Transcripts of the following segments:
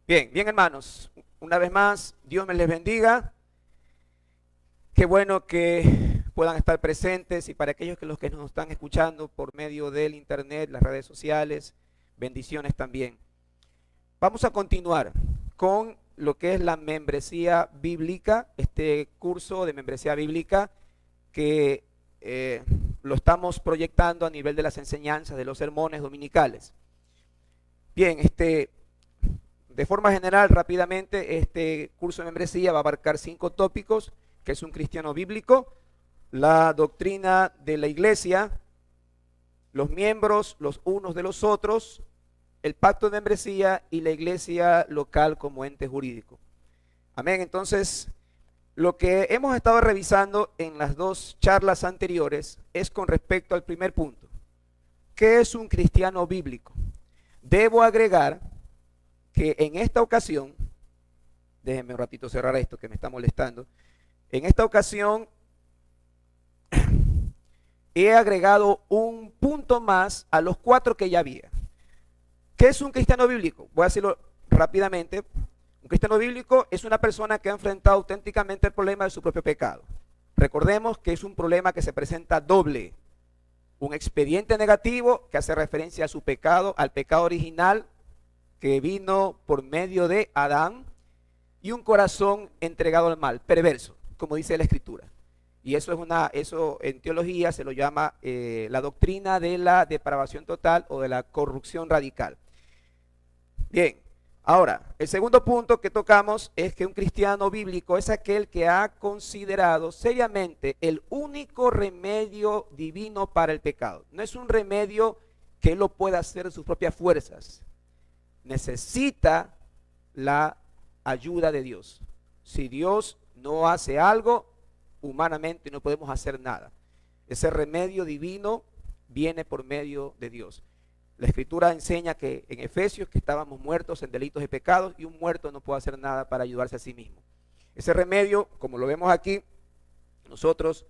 Bien, bien hermanos, una vez más, Dios me les bendiga. Qué bueno que puedan estar presentes y para aquellos que los que nos están escuchando por medio del internet, las redes sociales, bendiciones también. Vamos a continuar con lo que es la membresía bíblica, este curso de membresía bíblica que lo estamos proyectando a nivel de las enseñanzas de los sermones dominicales. Bien, de forma general, rápidamente, este curso de membresía va a abarcar 5 tópicos, que es un cristiano bíblico, la doctrina de la iglesia, los miembros los unos de los otros, el pacto de membresía y la iglesia local como ente jurídico. Amén. Entonces, lo que hemos estado revisando en las 2 charlas anteriores es con respecto al primer punto. ¿Qué es un cristiano bíblico? Debo agregar que en esta ocasión, déjenme un ratito cerrar esto que me está molestando, en esta ocasión he agregado un punto más a los 4 que ya había. ¿Qué es un cristiano bíblico? Voy a decirlo rápidamente. Un cristiano bíblico es una persona que ha enfrentado auténticamente el problema de su propio pecado. Recordemos que es un problema que se presenta doble. Un expediente negativo que hace referencia a su pecado, al pecado original que vino por medio de Adán, y un corazón entregado al mal, perverso, como dice la Escritura. Y eso en teología se lo llama la doctrina de la depravación total o de la corrupción radical. Bien, ahora, el segundo punto que tocamos es que un cristiano bíblico es aquel que ha considerado seriamente el único remedio divino para el pecado. No es un remedio que él lo pueda hacer de sus propias fuerzas. Necesita la ayuda de Dios. Si Dios no hace algo, humanamente no podemos hacer nada. Ese remedio divino viene por medio de Dios. La Escritura enseña que en Efesios que estábamos muertos en delitos y pecados y un muerto no puede hacer nada para ayudarse a sí mismo. Ese remedio, como lo vemos aquí, nosotros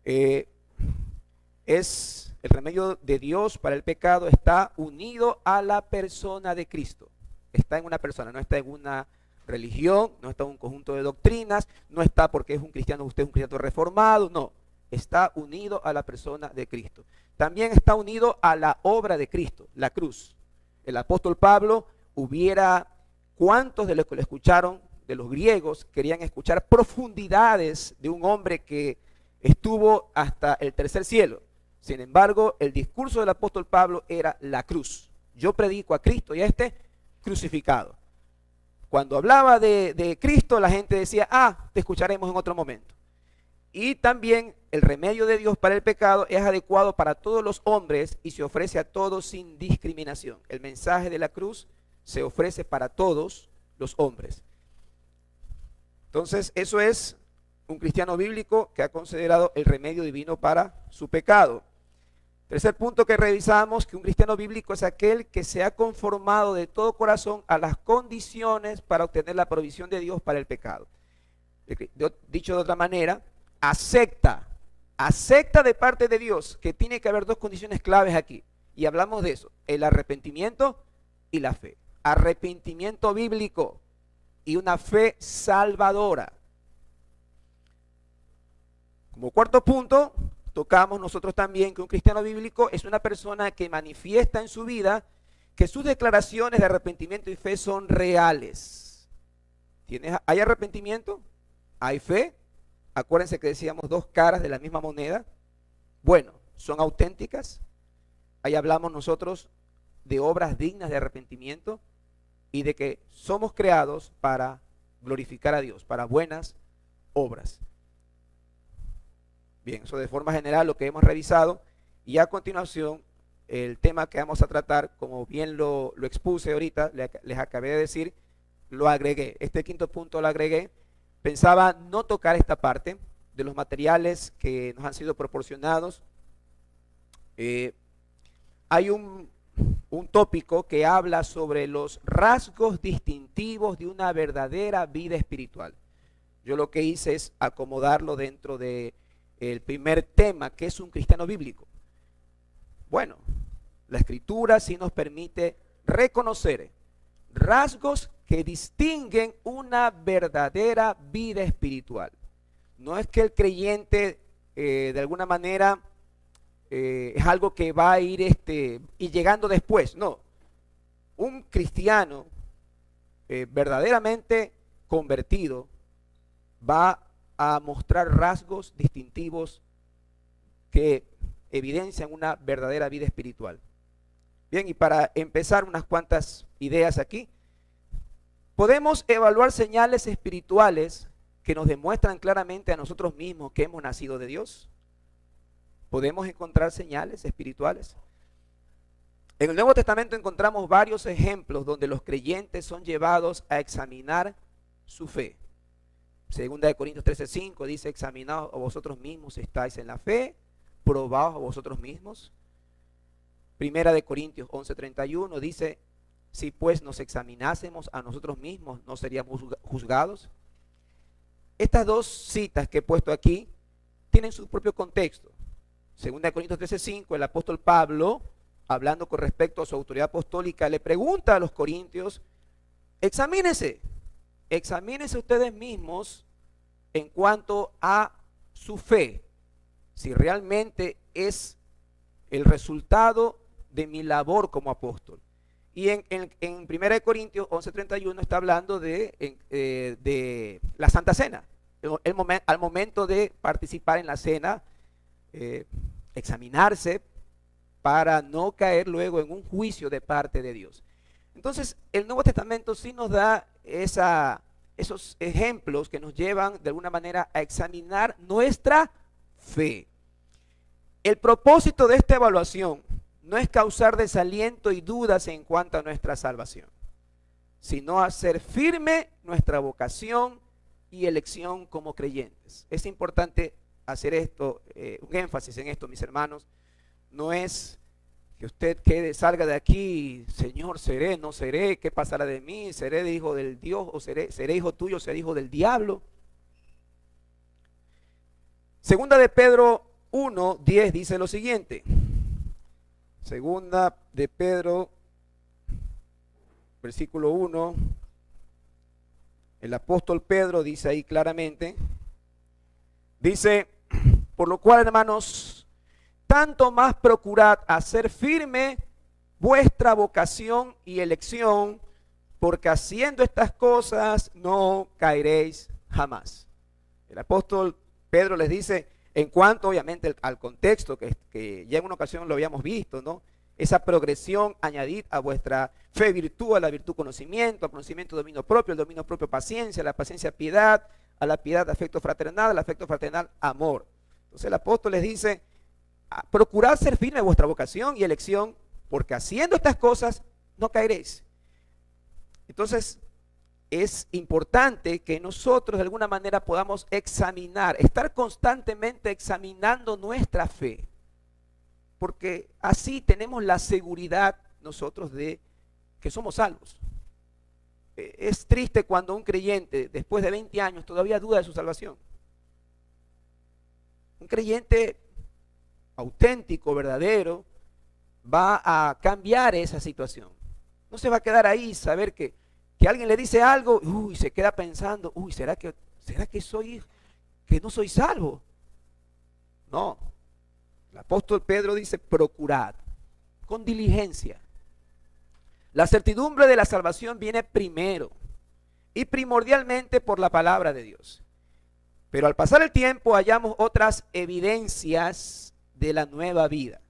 es el remedio de Dios para el pecado, está unido a la persona de Cristo. Está en una persona, no está en una religión, no está en un conjunto de doctrinas, no está porque es un cristiano, usted es un cristiano reformado, no. Está unido a la persona de Cristo. También está unido a la obra de Cristo, la cruz. El apóstol Pablo ¿cuántos de los que lo escucharon, de los griegos, querían escuchar profundidades de un hombre que estuvo hasta el tercer cielo? Sin embargo, el discurso del apóstol Pablo era la cruz. Yo predico a Cristo y a este crucificado. Cuando hablaba de Cristo, la gente decía, te escucharemos en otro momento. Y también el remedio de Dios para el pecado es adecuado para todos los hombres y se ofrece a todos sin discriminación. El mensaje de la cruz se ofrece para todos los hombres. Entonces, eso es un cristiano bíblico que ha considerado el remedio divino para su pecado. Tercer punto que revisamos, que un cristiano bíblico es aquel que se ha conformado de todo corazón a las condiciones para obtener la provisión de Dios para el pecado. Dicho de otra manera, acepta de parte de Dios que tiene que haber 2 condiciones claves aquí. Y hablamos de eso, el arrepentimiento y la fe. Arrepentimiento bíblico y una fe salvadora. Como cuarto punto, tocamos nosotros también que un cristiano bíblico es una persona que manifiesta en su vida que sus declaraciones de arrepentimiento y fe son reales. ¿Hay arrepentimiento? ¿Hay fe? Acuérdense que decíamos 2 caras de la misma moneda. Bueno, ¿son auténticas? Ahí hablamos nosotros de obras dignas de arrepentimiento y de que somos creados para glorificar a Dios, para buenas obras. Bien, eso de forma general lo que hemos revisado y a continuación el tema que vamos a tratar, como bien lo expuse ahorita, les acabé de decir, lo agregué. Este quinto punto lo agregué. Pensaba no tocar esta parte de los materiales que nos han sido proporcionados. Hay un tópico que habla sobre los rasgos distintivos de una verdadera vida espiritual. Yo lo que hice es acomodarlo dentro de el primer tema, que es un cristiano bíblico. Bueno, la Escritura sí nos permite reconocer rasgos que distinguen una verdadera vida espiritual. No es que el creyente de alguna manera es algo que va a ir y llegando después. No, un cristiano verdaderamente convertido va a mostrar rasgos distintivos que evidencian una verdadera vida espiritual. Bien, y para empezar unas cuantas ideas aquí, podemos evaluar señales espirituales que nos demuestran claramente a nosotros mismos que hemos nacido de Dios. Podemos encontrar señales espirituales. En el Nuevo Testamento encontramos varios ejemplos donde los creyentes son llevados a examinar su fe. Segunda de Corintios 13:5 dice: examinaos a vosotros mismos si estáis en la fe, probaos a vosotros mismos. Primera de Corintios 11:31 dice: si pues nos examinásemos a nosotros mismos, no seríamos juzgados. Estas dos citas que he puesto aquí tienen su propio contexto. Segunda de Corintios 13:5, el apóstol Pablo, hablando con respecto a su autoridad apostólica, le pregunta a los corintios: examínense ustedes mismos en cuanto a su fe, si realmente es el resultado de mi labor como apóstol. Y en 1 Corintios 11:31 está hablando de la Santa Cena. Al momento de participar en la cena, examinarse para no caer luego en un juicio de parte de Dios. Entonces, el Nuevo Testamento sí nos da esos ejemplos que nos llevan de alguna manera a examinar nuestra fe. El propósito de esta evaluación no es causar desaliento y dudas en cuanto a nuestra salvación, sino hacer firme nuestra vocación y elección como creyentes. Es importante hacer esto, un énfasis en esto, mis hermanos. No es que usted salga de aquí: Señor, seré, no seré, ¿qué pasará de mí? ¿Seré de hijo del Dios o seré hijo tuyo, seré hijo del diablo? Segunda de Pedro 1:10 dice lo siguiente. Segunda de Pedro, versículo 1, el apóstol Pedro dice ahí claramente, dice: por lo cual, hermanos, tanto más procurad hacer firme vuestra vocación y elección, porque haciendo estas cosas no caeréis jamás. El apóstol Pedro les dice, en cuanto obviamente al contexto que ya en una ocasión lo habíamos visto, ¿no? Esa progresión: añadid a vuestra fe virtud, a la virtud conocimiento, al conocimiento dominio propio, al dominio propio paciencia, a la paciencia piedad, a la piedad afecto fraternal, al afecto fraternal amor. Entonces el apóstol les dice: procurad ser firme vuestra vocación y elección, porque haciendo estas cosas no caeréis. Entonces es importante que nosotros de alguna manera podamos examinar, estar constantemente examinando nuestra fe, porque así tenemos la seguridad nosotros de que somos salvos. Es triste cuando un creyente después de 20 años todavía duda de su salvación. Un creyente auténtico, verdadero, va a cambiar esa situación. No se va a quedar ahí, saber que alguien le dice algo, se queda pensando: ¿será que no soy salvo? No. El apóstol Pedro dice: procurad con diligencia. La certidumbre de la salvación viene primero y primordialmente por la palabra de Dios. Pero al pasar el tiempo hallamos otras evidencias de la nueva vida.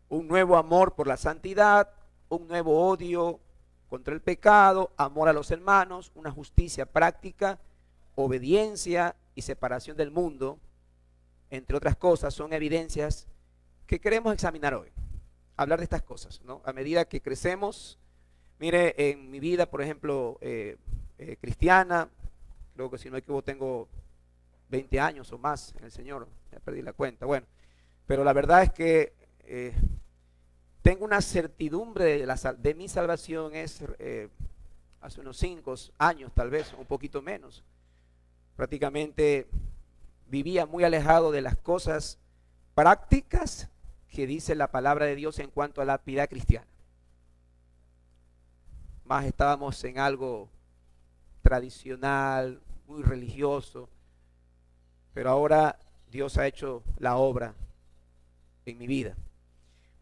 Un nuevo amor por la santidad, un nuevo odio contra el pecado, amor a los hermanos, una justicia práctica, obediencia y separación del mundo, entre otras cosas. Son evidencias que queremos examinar hoy. Hablar de estas cosas, ¿no? A medida que crecemos, mire, en mi vida, por ejemplo, cristiana, creo que si no me equivoco tengo 20 años o más en el Señor, ya perdí la cuenta, bueno, pero la verdad es que tengo una certidumbre de mi salvación. Hace unos 5 años tal vez, un poquito menos, prácticamente vivía muy alejado de las cosas prácticas que dice la palabra de Dios en cuanto a la piedad cristiana. más estábamos en algo tradicional, muy religioso, pero ahora Dios ha hecho la obra en mi vida.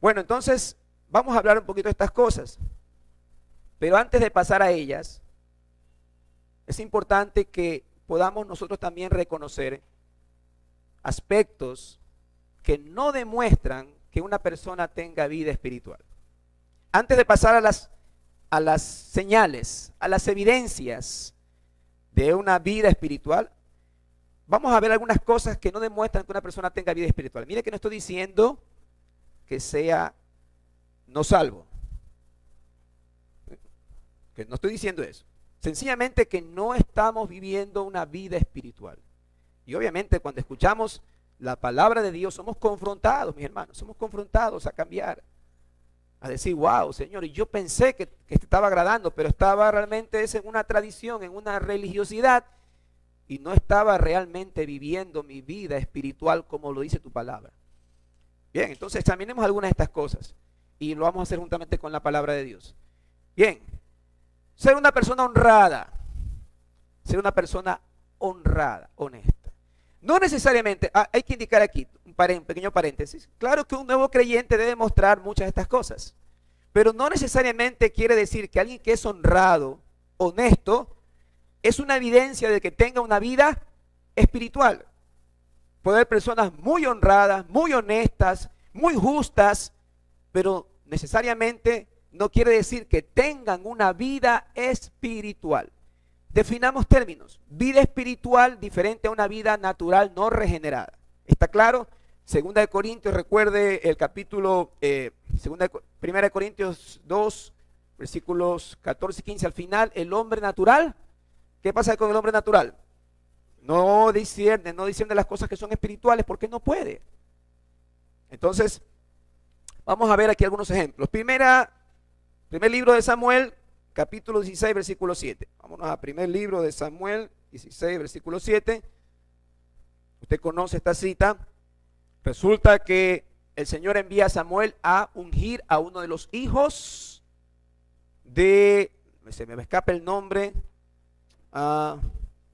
Bueno, entonces vamos a hablar un poquito de estas cosas, pero antes de pasar a ellas, es importante que podamos nosotros también reconocer aspectos que no demuestran que una persona tenga vida espiritual. Antes de pasar a las señales, a las evidencias de una vida espiritual, vamos a ver algunas cosas que no demuestran que una persona tenga vida espiritual. Mire que no estoy diciendo que sea no salvo. Que no estoy diciendo eso. Sencillamente que no estamos viviendo una vida espiritual. Y obviamente cuando escuchamos la palabra de Dios somos confrontados, mis hermanos, somos confrontados a cambiar. A decir, wow, Señor, y yo pensé que te estaba agradando, pero estaba realmente en una tradición, en una religiosidad, y no estaba realmente viviendo mi vida espiritual como lo dice tu palabra. Bien, entonces examinemos algunas de estas cosas, y lo vamos a hacer juntamente con la palabra de Dios. Bien, ser una persona honrada, honesta. No necesariamente, hay que indicar aquí un pequeño paréntesis. Claro que un nuevo creyente debe mostrar muchas de estas cosas, pero no necesariamente quiere decir que alguien que es honrado, honesto, es una evidencia de que tenga una vida espiritual. Puede haber personas muy honradas, muy honestas, muy justas, pero necesariamente no quiere decir que tengan una vida espiritual. Definamos términos. Vida espiritual diferente a una vida natural no regenerada. ¿Está claro? Segunda de Corintios, recuerde el capítulo, Primera de Corintios 2, versículos 14 y 15 al final. El hombre natural, ¿qué pasa con el hombre natural? No discierne las cosas que son espirituales porque no puede. Entonces, vamos a ver aquí algunos ejemplos. Primer libro de Samuel, capítulo 16, versículo 7. Vámonos a primer libro de Samuel, 16, versículo 7. Usted conoce esta cita. Resulta que el Señor envía a Samuel a ungir a uno de los hijos de, se me escapa el nombre,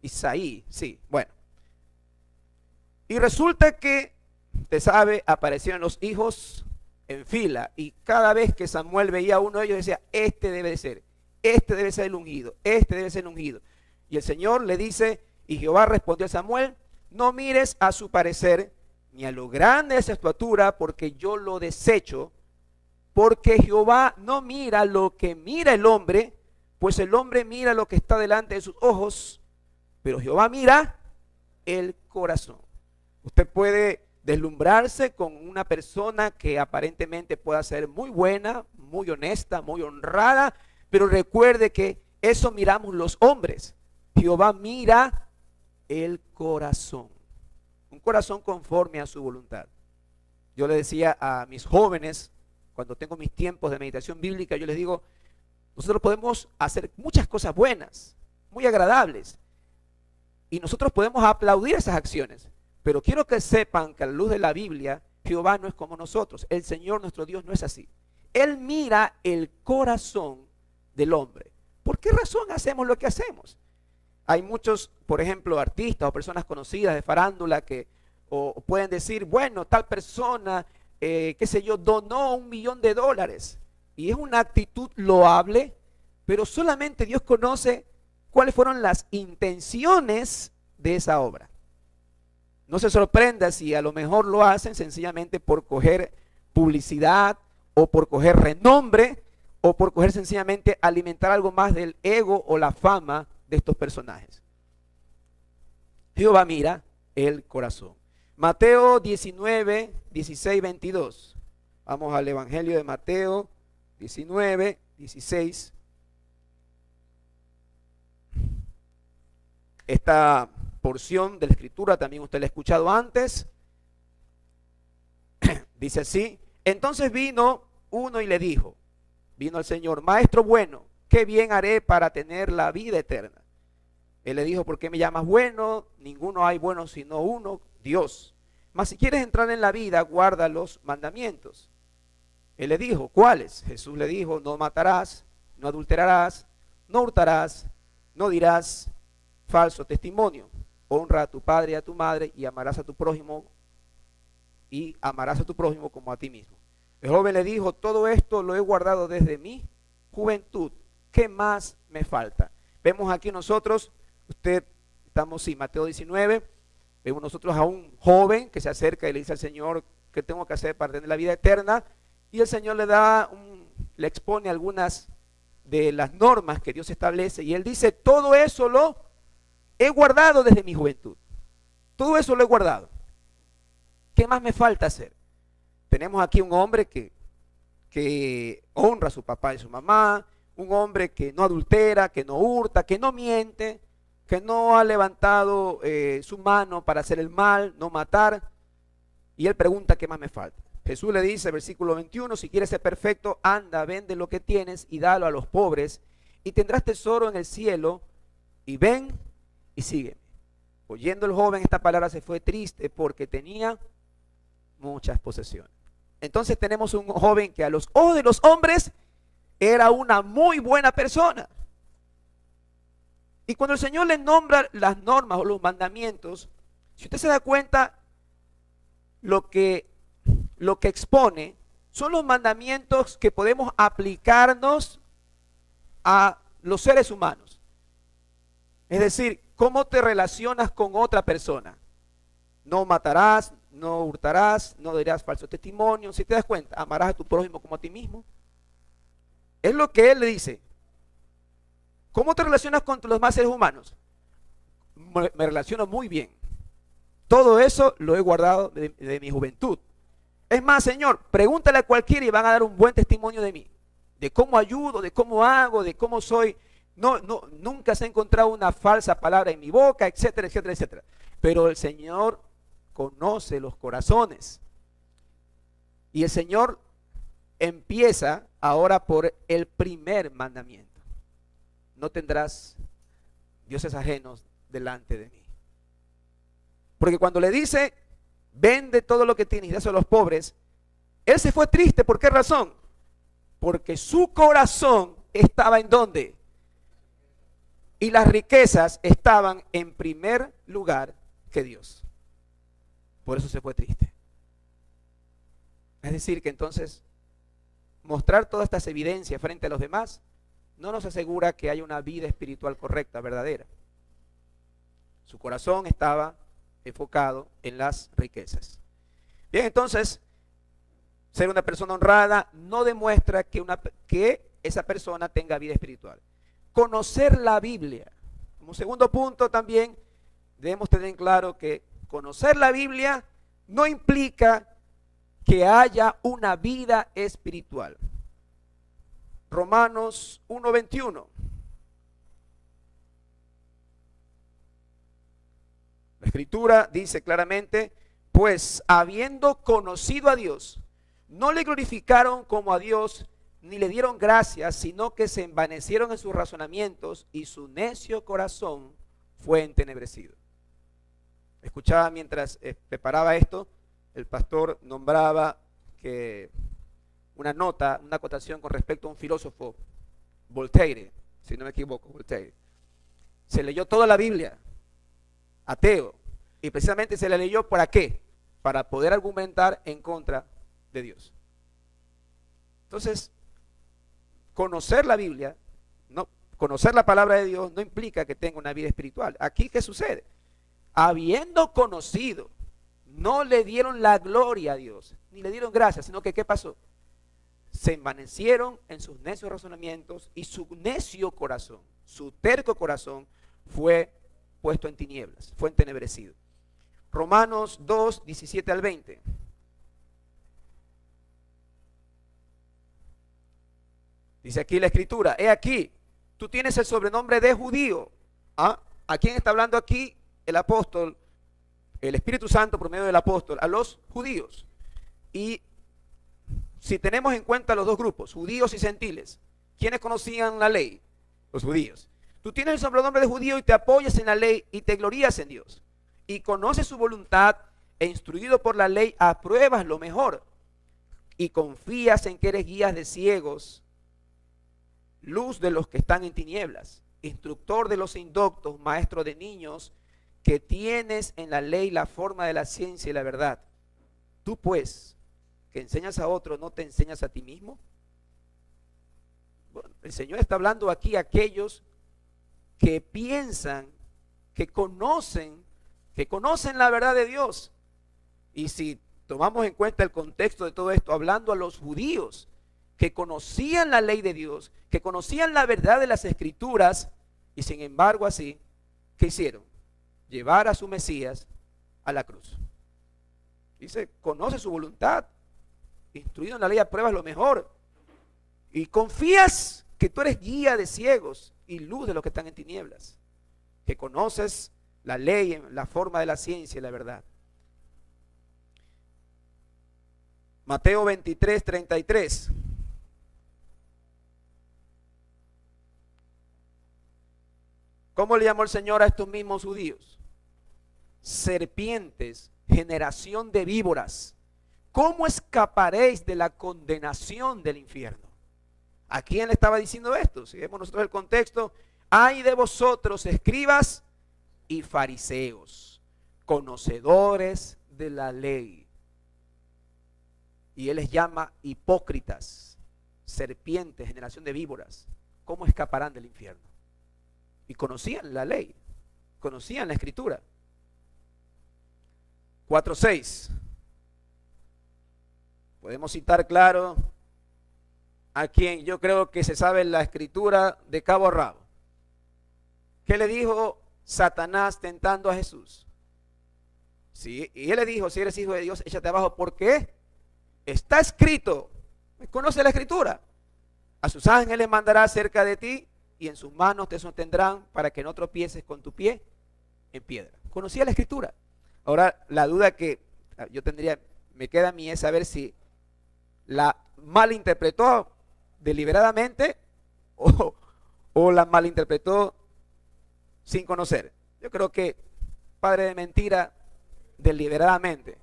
Isaí, sí, bueno. Y resulta que, usted sabe, aparecieron los hijos en fila, y cada vez que Samuel veía a uno de ellos decía, este debe ser el ungido, este debe ser el ungido. Y el Señor le dice, y Jehová respondió a Samuel, no mires a su parecer, ni a lo grande de su estatura, porque yo lo desecho, porque Jehová no mira lo que mira el hombre, pues el hombre mira lo que está delante de sus ojos, pero Jehová mira el corazón. Usted puede deslumbrarse con una persona que aparentemente pueda ser muy buena, muy honesta, muy honrada, pero recuerde que eso miramos los hombres. Jehová mira el corazón, un corazón conforme a su voluntad. Yo le decía a mis jóvenes, cuando tengo mis tiempos de meditación bíblica, yo les digo, nosotros podemos hacer muchas cosas buenas, muy agradables, y nosotros podemos aplaudir esas acciones, pero quiero que sepan que a la luz de la Biblia, Jehová no es como nosotros. El Señor nuestro Dios no es así. Él mira el corazón del hombre. ¿Por qué razón hacemos lo que hacemos? Hay muchos, por ejemplo, artistas o personas conocidas de farándula que o pueden decir, bueno, tal persona, qué sé yo, donó $1.000.000. Y es una actitud loable, pero solamente Dios conoce cuáles fueron las intenciones de esa obra. No se sorprenda si a lo mejor lo hacen sencillamente por coger publicidad o por coger renombre o por coger sencillamente alimentar algo más del ego o la fama de estos personajes. Jehová mira el corazón. Mateo 19, 16, 22. Vamos al Evangelio de Mateo 19, 16. Esta porción de la escritura también usted la ha escuchado antes. Dice así: entonces vino uno y le dijo, vino al Señor, maestro bueno, ¿qué bien haré para tener la vida eterna? Él le dijo, ¿por qué me llamas bueno? Ninguno hay bueno sino uno, Dios. Mas si quieres entrar en la vida, guarda los mandamientos. Él le dijo, ¿cuáles? Jesús le dijo, no matarás, no adulterarás, no hurtarás, no dirás falso testimonio. Honra a tu padre y a tu madre y amarás a tu prójimo como a ti mismo. El joven le dijo, todo esto lo he guardado desde mi juventud. ¿Qué más me falta? Vemos aquí nosotros, Mateo 19, vemos nosotros a un joven que se acerca y le dice al Señor, ¿qué tengo que hacer para tener la vida eterna? Y el Señor le expone algunas de las normas que Dios establece y él dice, todo eso lo he guardado desde mi juventud. Todo eso lo he guardado. ¿Qué más me falta hacer? Tenemos aquí un hombre que honra a su papá y su mamá, un hombre que no adultera, que no hurta, que no miente, que no ha levantado su mano para hacer el mal, no matar. Y él pregunta, ¿qué más me falta? Jesús le dice, versículo 21, si quieres ser perfecto, anda, vende lo que tienes y dalo a los pobres y tendrás tesoro en el cielo, y ven y sígueme. Oyendo el joven esta palabra se fue triste porque tenía muchas posesiones. Entonces tenemos un joven que a los ojos de los hombres era una muy buena persona. Y cuando el Señor le nombra las normas o los mandamientos, si usted se da cuenta, lo que expone son los mandamientos que podemos aplicarnos a los seres humanos. Es decir, cómo te relacionas con otra persona. No matarás, no hurtarás, no dirás falso testimonio. Si te das cuenta, amarás a tu prójimo como a ti mismo. Es lo que él le dice. ¿Cómo te relacionas con los demás seres humanos? Me relaciono muy bien. Todo eso lo he guardado de mi juventud. Es más, Señor, pregúntale a cualquiera y van a dar un buen testimonio de mí. De cómo ayudo, de cómo hago, de cómo soy. Nunca se ha encontrado una falsa palabra en mi boca, etcétera, etcétera, etcétera. Pero el Señor conoce los corazones. Y el Señor empieza ahora por el primer mandamiento. No tendrás dioses ajenos delante de mí. Porque cuando le dice, vende todo lo que tienes y dáselo a los pobres, él se fue triste. ¿Por qué razón? Porque su corazón estaba ¿en dónde? Y las riquezas estaban en primer lugar que Dios. Por eso se fue triste. Es decir, que entonces mostrar todas estas evidencias frente a los demás no nos asegura que haya una vida espiritual correcta, verdadera. Su corazón estaba enfocado en las riquezas. Bien, entonces, ser una persona honrada no demuestra que esa persona tenga vida espiritual. Conocer la Biblia. Como segundo punto también debemos tener en claro que conocer la Biblia no implica que haya una vida espiritual. Romanos 1:21. La Escritura dice claramente, pues habiendo conocido a Dios, no le glorificaron como a Dios, ni le dieron gracias, sino que se envanecieron en sus razonamientos y su necio corazón fue entenebrecido. Escuchaba mientras preparaba esto, el pastor nombraba que una acotación con respecto a un filósofo, Voltaire, si no me equivoco, Voltaire. Se leyó toda la Biblia, ateo, y precisamente se la leyó ¿para qué? Para poder argumentar en contra de Dios. Entonces, conocer la Biblia, conocer la palabra de Dios no implica que tenga una vida espiritual. Aquí, ¿qué sucede? Habiendo conocido, no le dieron la gloria a Dios, ni le dieron gracias, sino que ¿qué pasó? Se envanecieron en sus necios razonamientos y su necio corazón, su terco corazón fue puesto en tinieblas, fue entenebrecido. Romanos 2, 17 al 20. Dice aquí la Escritura, he aquí, tú tienes el sobrenombre de judío. ¿Ah? ¿A quién está hablando aquí el apóstol, el Espíritu Santo por medio del apóstol? A los judíos. Y si tenemos en cuenta los dos grupos, judíos y gentiles, ¿quiénes conocían la ley? Los judíos. Tú tienes el sobrenombre de judío y te apoyas en la ley y te glorías en Dios. Y conoces su voluntad e instruido por la ley apruebas lo mejor. Y confías en que eres guías de ciegos luz de los que están en tinieblas, instructor de los indoctos, maestro de niños, que tienes en la ley la forma de la ciencia y la verdad. Tú pues, que enseñas a otro, ¿no te enseñas a ti mismo? Bueno, el Señor está hablando aquí a aquellos que piensan, que conocen la verdad de Dios. Y si tomamos en cuenta el contexto de todo esto, hablando a los judíos que conocían la ley de Dios, que conocían la verdad de las Escrituras, y sin embargo así, ¿qué hicieron? Llevar a su Mesías a la cruz. Dice, conoce su voluntad, instruido en la ley, apruebas lo mejor, y confías que tú eres guía de ciegos y luz de los que están en tinieblas, que conoces la ley en la forma de la ciencia y la verdad. Mateo 23, 33. ¿Cómo le llamó el Señor a estos mismos judíos? Serpientes, generación de víboras. ¿Cómo escaparéis de la condenación del infierno? ¿A quién le estaba diciendo esto? Si vemos nosotros el contexto, ay de vosotros, escribas y fariseos, conocedores de la ley. Y él les llama hipócritas, serpientes, generación de víboras. ¿Cómo escaparán del infierno? Y conocían la ley, conocían la escritura. 4:6. Podemos citar claro a quien yo creo que se sabe la escritura de cabo a rabo. ¿Qué le dijo Satanás tentando a Jesús? Sí, y él le dijo, si eres hijo de Dios, échate abajo. ¿Por qué? Está escrito. Conoce la escritura. A sus ángeles mandará cerca de ti y en sus manos te sostendrán para que no tropieces con tu pie en piedra. Conocía la escritura. Ahora, la duda que yo tendría, me queda a mí es saber si la malinterpretó deliberadamente o la malinterpretó sin conocer. Yo creo que padre de mentira deliberadamente.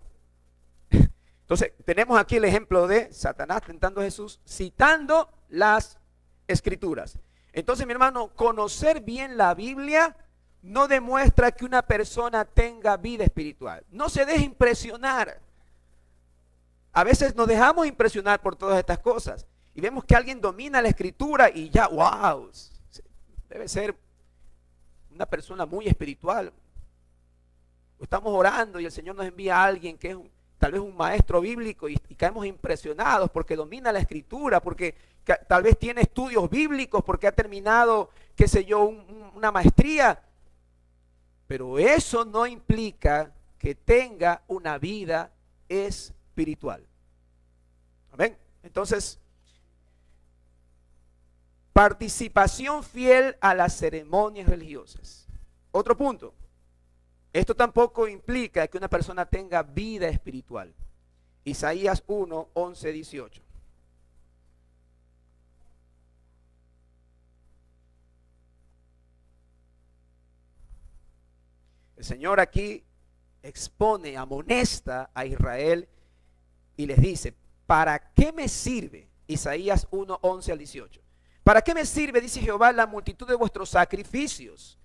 Entonces, tenemos aquí el ejemplo de Satanás tentando a Jesús, citando las escrituras. Entonces, mi hermano, conocer bien la Biblia no demuestra que una persona tenga vida espiritual. No se deje impresionar. A veces nos dejamos impresionar por todas estas cosas y vemos que alguien domina la escritura y ya, wow, debe ser una persona muy espiritual. Estamos orando y el Señor nos envía a alguien que es tal vez un maestro bíblico y caemos impresionados porque domina la escritura, porque tal vez tiene estudios bíblicos, porque ha terminado, qué sé yo, una maestría. Pero eso no implica que tenga una vida espiritual. Amén. Entonces, participación fiel a las ceremonias religiosas. Otro punto. Esto tampoco implica que una persona tenga vida espiritual. Isaías 1, 11, 18. El Señor aquí expone, amonesta a Israel y les dice, ¿para qué me sirve? Isaías 1, 11 al 18. ¿Para qué me sirve, dice Jehová, la multitud de vuestros sacrificios?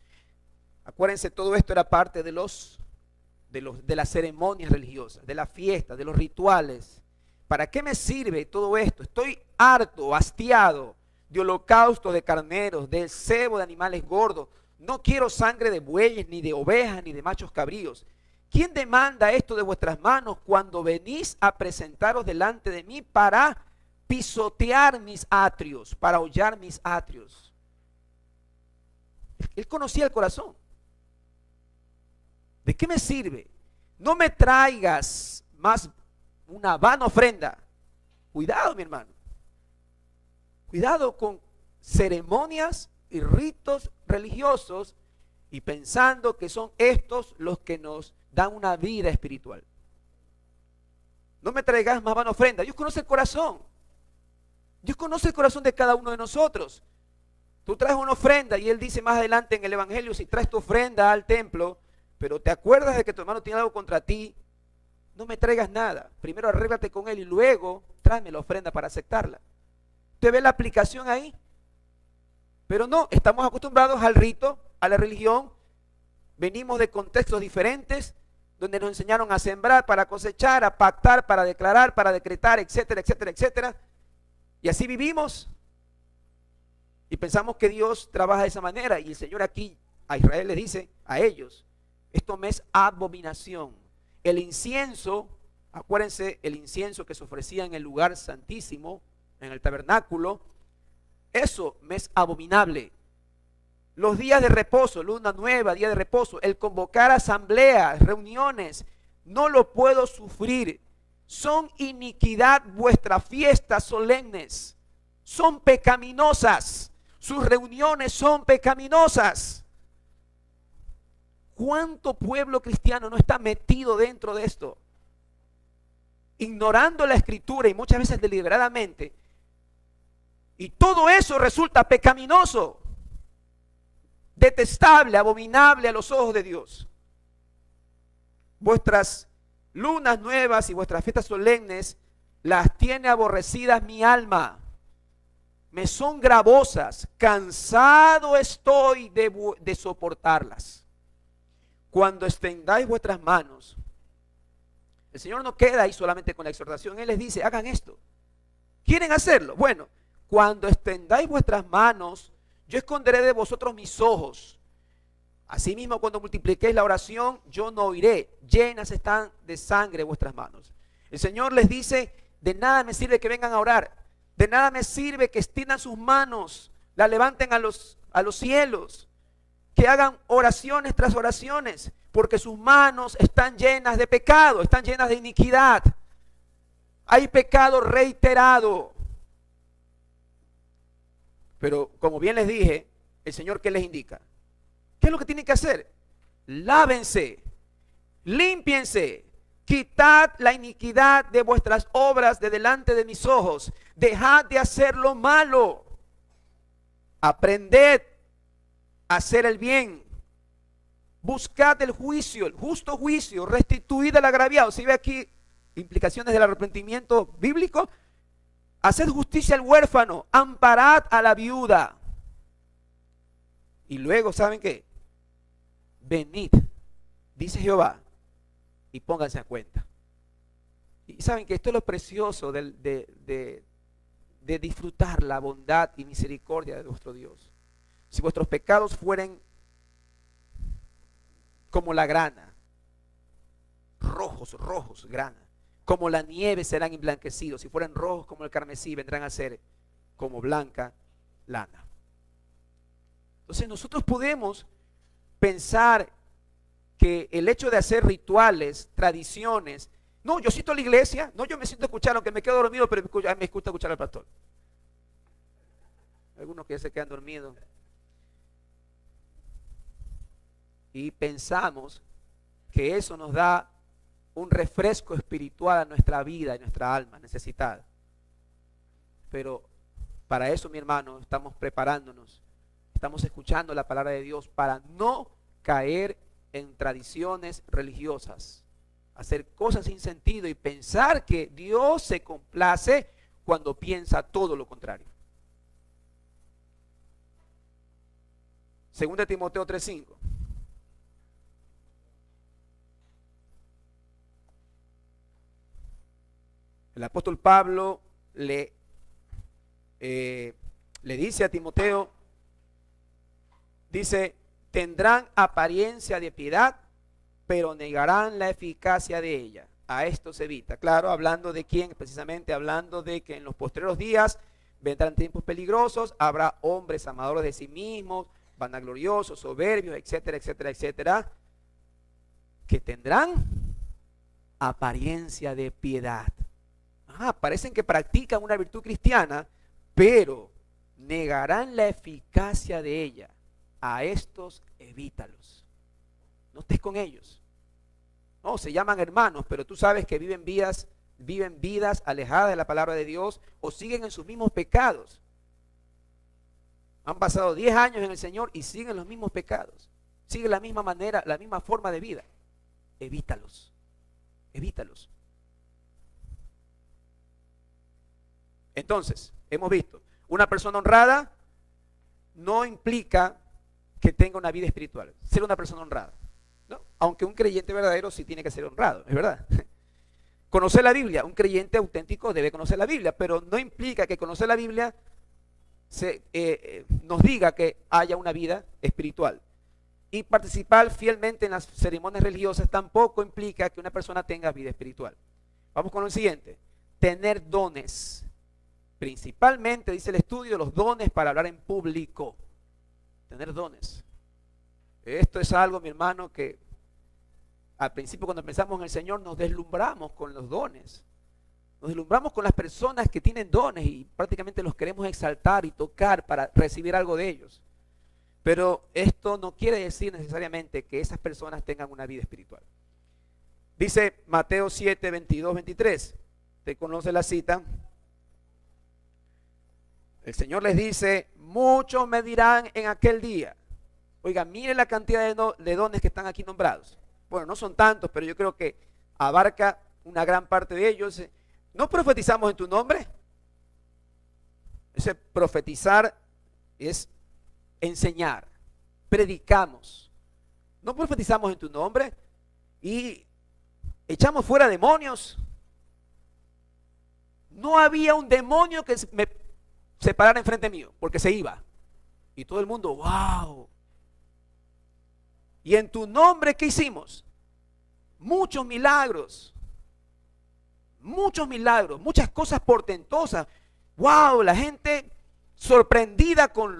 Acuérdense, todo esto era parte de las ceremonias religiosas, de las fiestas, de los rituales. ¿Para qué me sirve todo esto? Estoy harto, hastiado de holocaustos de carneros, del cebo de animales gordos. No quiero sangre de bueyes, ni de ovejas, ni de machos cabríos. ¿Quién demanda esto de vuestras manos cuando venís a presentaros delante de mí para pisotear mis atrios, para hollar mis atrios? Él conocía el corazón. ¿De qué me sirve? No me traigas más una vana ofrenda. Cuidado, mi hermano. Cuidado con ceremonias y ritos religiosos y pensando que son estos los que nos dan una vida espiritual. No me traigas más vana ofrenda. Dios conoce el corazón. Dios conoce el corazón de cada uno de nosotros. Tú traes una ofrenda y Él dice más adelante en el Evangelio, si traes tu ofrenda al templo, pero te acuerdas de que tu hermano tiene algo contra ti, no me traigas nada. Primero arréglate con él y luego tráeme la ofrenda para aceptarla. ¿Usted ve la aplicación ahí? Pero no, estamos acostumbrados al rito, a la religión. Venimos de contextos diferentes, donde nos enseñaron a sembrar para cosechar, a pactar para declarar, para decretar, etcétera, etcétera, etcétera. Y así vivimos. Y pensamos que Dios trabaja de esa manera. Y el Señor aquí a Israel le dice, a ellos, esto me es abominación. El incienso, acuérdense, el incienso que se ofrecía en el lugar santísimo, en el tabernáculo, eso me es abominable. Los días de reposo, luna nueva, día de reposo, el convocar asambleas, reuniones, no lo puedo sufrir. Son iniquidad vuestras fiestas solemnes. Son pecaminosas. Sus reuniones son pecaminosas. ¿Cuánto pueblo cristiano no está metido dentro de esto? Ignorando la escritura y muchas veces deliberadamente. Y todo eso resulta pecaminoso, detestable, abominable a los ojos de Dios. Vuestras lunas nuevas y vuestras fiestas solemnes las tiene aborrecidas mi alma. Me son gravosas, cansado estoy de soportarlas. Cuando extendáis vuestras manos, el Señor no queda ahí solamente con la exhortación, Él les dice, hagan esto. ¿Quieren hacerlo? Bueno, cuando extendáis vuestras manos, yo esconderé de vosotros mis ojos. Asimismo, cuando multipliquéis la oración, yo no oiré. Llenas están de sangre vuestras manos. El Señor les dice, de nada me sirve que vengan a orar. De nada me sirve que extiendan sus manos, la levanten a los cielos, que hagan oraciones tras oraciones, porque sus manos están llenas de pecado, están llenas de iniquidad. Hay pecado reiterado. Pero como bien les dije, el Señor, ¿qué les indica? ¿Qué es lo que tienen que hacer? Lávense, límpiense, quitad la iniquidad de vuestras obras de delante de mis ojos, dejad de hacer lo malo, aprended a hacer el bien, buscad el juicio, el justo juicio, restituid al agraviado. ¿Se ve aquí implicaciones del arrepentimiento bíblico? Haced justicia al huérfano, amparad a la viuda. Y luego, ¿saben qué? Venid, dice Jehová, y pónganse a cuenta. Y saben que esto es lo precioso de disfrutar la bondad y misericordia de nuestro Dios. Si vuestros pecados fueren como la grana, rojos, grana, como la nieve serán emblanquecidos. Si fueran rojos como el carmesí, vendrán a ser como blanca lana. Entonces nosotros podemos pensar que el hecho de hacer rituales, tradiciones, no, yo siento a la iglesia, no, yo me siento a escuchar, aunque me quedo dormido, pero me gusta escuchar al pastor. Algunos que ya se quedan dormidos. Y pensamos que eso nos da un refresco espiritual a nuestra vida y nuestra alma necesitada. Pero para eso, mi hermano, estamos preparándonos. Estamos escuchando la palabra de Dios para no caer en tradiciones religiosas, hacer cosas sin sentido y pensar que Dios se complace cuando piensa todo lo contrario. 2 Timoteo 3:5. El apóstol Pablo le dice a Timoteo, dice, tendrán apariencia de piedad, pero negarán la eficacia de ella. A esto se evita. Claro, hablando de quién, precisamente hablando de que en los postreros días vendrán tiempos peligrosos, habrá hombres amadores de sí mismos, vanagloriosos, soberbios, etcétera, etcétera, etcétera, que tendrán apariencia de piedad. Parecen que practican una virtud cristiana, pero negarán la eficacia de ella. A estos evítalos. No estés con ellos. No, se llaman hermanos, pero tú sabes que viven vidas alejadas de la palabra de Dios o siguen en sus mismos pecados. Han pasado 10 años en el Señor y siguen los mismos pecados. Siguen la misma manera, la misma forma de vida. Evítalos. Evítalos. Entonces, hemos visto una persona honrada no implica que tenga una vida espiritual, ser una persona honrada, ¿no? Aunque un creyente verdadero sí tiene que ser honrado, es verdad. Conocer la Biblia, un creyente auténtico debe conocer la Biblia, pero no implica que conocer la Biblia nos diga que haya una vida espiritual. Y participar fielmente en las ceremonias religiosas tampoco implica que una persona tenga vida espiritual. Vamos con lo siguiente: tener dones. Principalmente, dice el estudio, los dones para hablar en público. Tener dones. Esto es algo, mi hermano, que al principio, cuando pensamos en el Señor, nos deslumbramos con los dones. Nos deslumbramos con las personas que tienen dones y prácticamente los queremos exaltar y tocar para recibir algo de ellos. Pero esto no quiere decir necesariamente que esas personas tengan una vida espiritual. Dice Mateo 7, 22, 23. ¿Usted conoce la cita? El Señor les dice: muchos me dirán en aquel día. Oiga, mire la cantidad de dones que están aquí nombrados. Bueno, no son tantos, pero yo creo que abarca una gran parte de ellos. ¿No profetizamos en tu nombre? Ese profetizar es enseñar. Predicamos. ¿No profetizamos en tu nombre? Y echamos fuera demonios. No había un demonio que se parara enfrente mío, porque se iba. Y todo el mundo, wow. Y en tu nombre, ¿qué hicimos? Muchos milagros, muchas cosas portentosas. Wow, la gente sorprendida con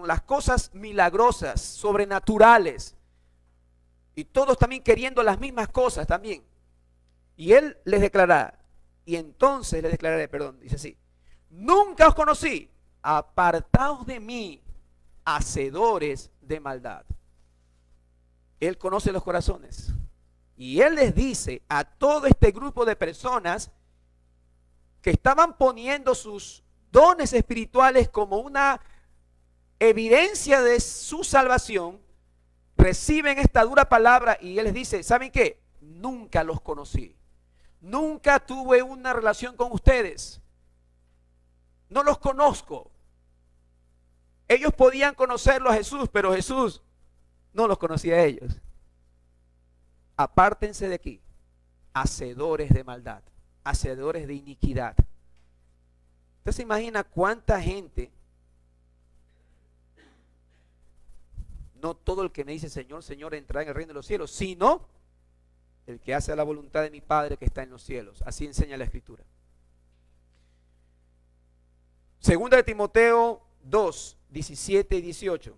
las cosas milagrosas, sobrenaturales. Y todos también queriendo las mismas cosas también. Y él les declarará, dice así: nunca os conocí, apartaos de mí, hacedores de maldad. Él conoce los corazones. Y él les dice a todo este grupo de personas que estaban poniendo sus dones espirituales como una evidencia de su salvación, reciben esta dura palabra y él les dice: ¿saben qué? Nunca los conocí. Nunca tuve una relación con ustedes. No los conozco. Ellos podían conocerlo a Jesús, pero Jesús no los conocía a ellos. Apártense de aquí, hacedores de maldad, hacedores de iniquidad. ¿Usted se imagina cuánta gente? No todo el que me dice Señor, Señor entrará en el reino de los cielos, sino el que hace la voluntad de mi Padre que está en los cielos. Así enseña la Escritura. Segunda de Timoteo 2, 17 y 18.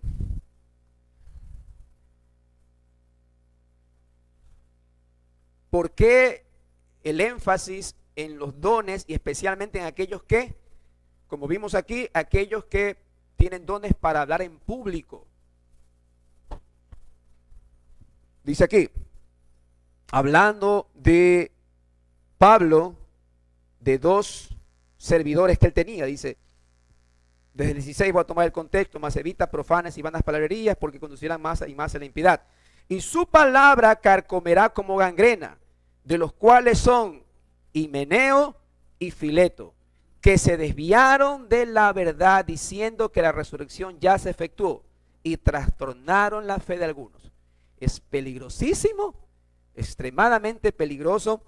¿Por qué el énfasis en los dones y especialmente en aquellos que, como vimos aquí, aquellos que tienen dones para hablar en público? Dice aquí, hablando de Pablo, de dos servidores que él tenía, dice, desde el 16 voy a tomar el contexto: mas evita profanas y vanas palabrerías, porque conducirán más y más a la impiedad. Y su palabra carcomerá como gangrena, de los cuales son Himeneo y Fileto, que se desviaron de la verdad, diciendo que la resurrección ya se efectuó, y trastornaron la fe de algunos. Es peligrosísimo, extremadamente peligroso,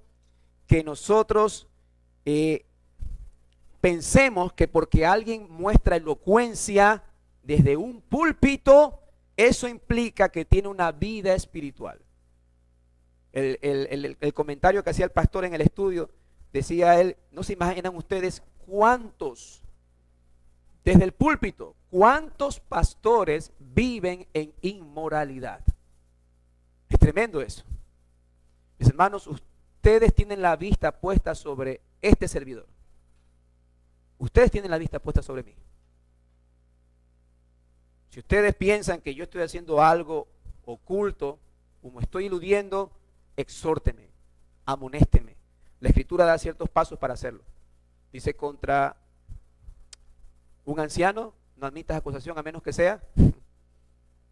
que nosotros pensemos que porque alguien muestra elocuencia desde un púlpito, eso implica que tiene una vida espiritual. El comentario que hacía el pastor en el estudio, decía él: no se imaginan ustedes cuántos, desde el púlpito, cuántos pastores viven en inmoralidad. Es tremendo eso. Mis hermanos, ustedes tienen la vista puesta sobre este servidor. Ustedes tienen la vista puesta sobre mí. Si ustedes piensan que yo estoy haciendo algo oculto, como estoy iludiendo, exhórteme, amonésteme. La Escritura da ciertos pasos para hacerlo. Dice: contra un anciano no admitas acusación a menos que sea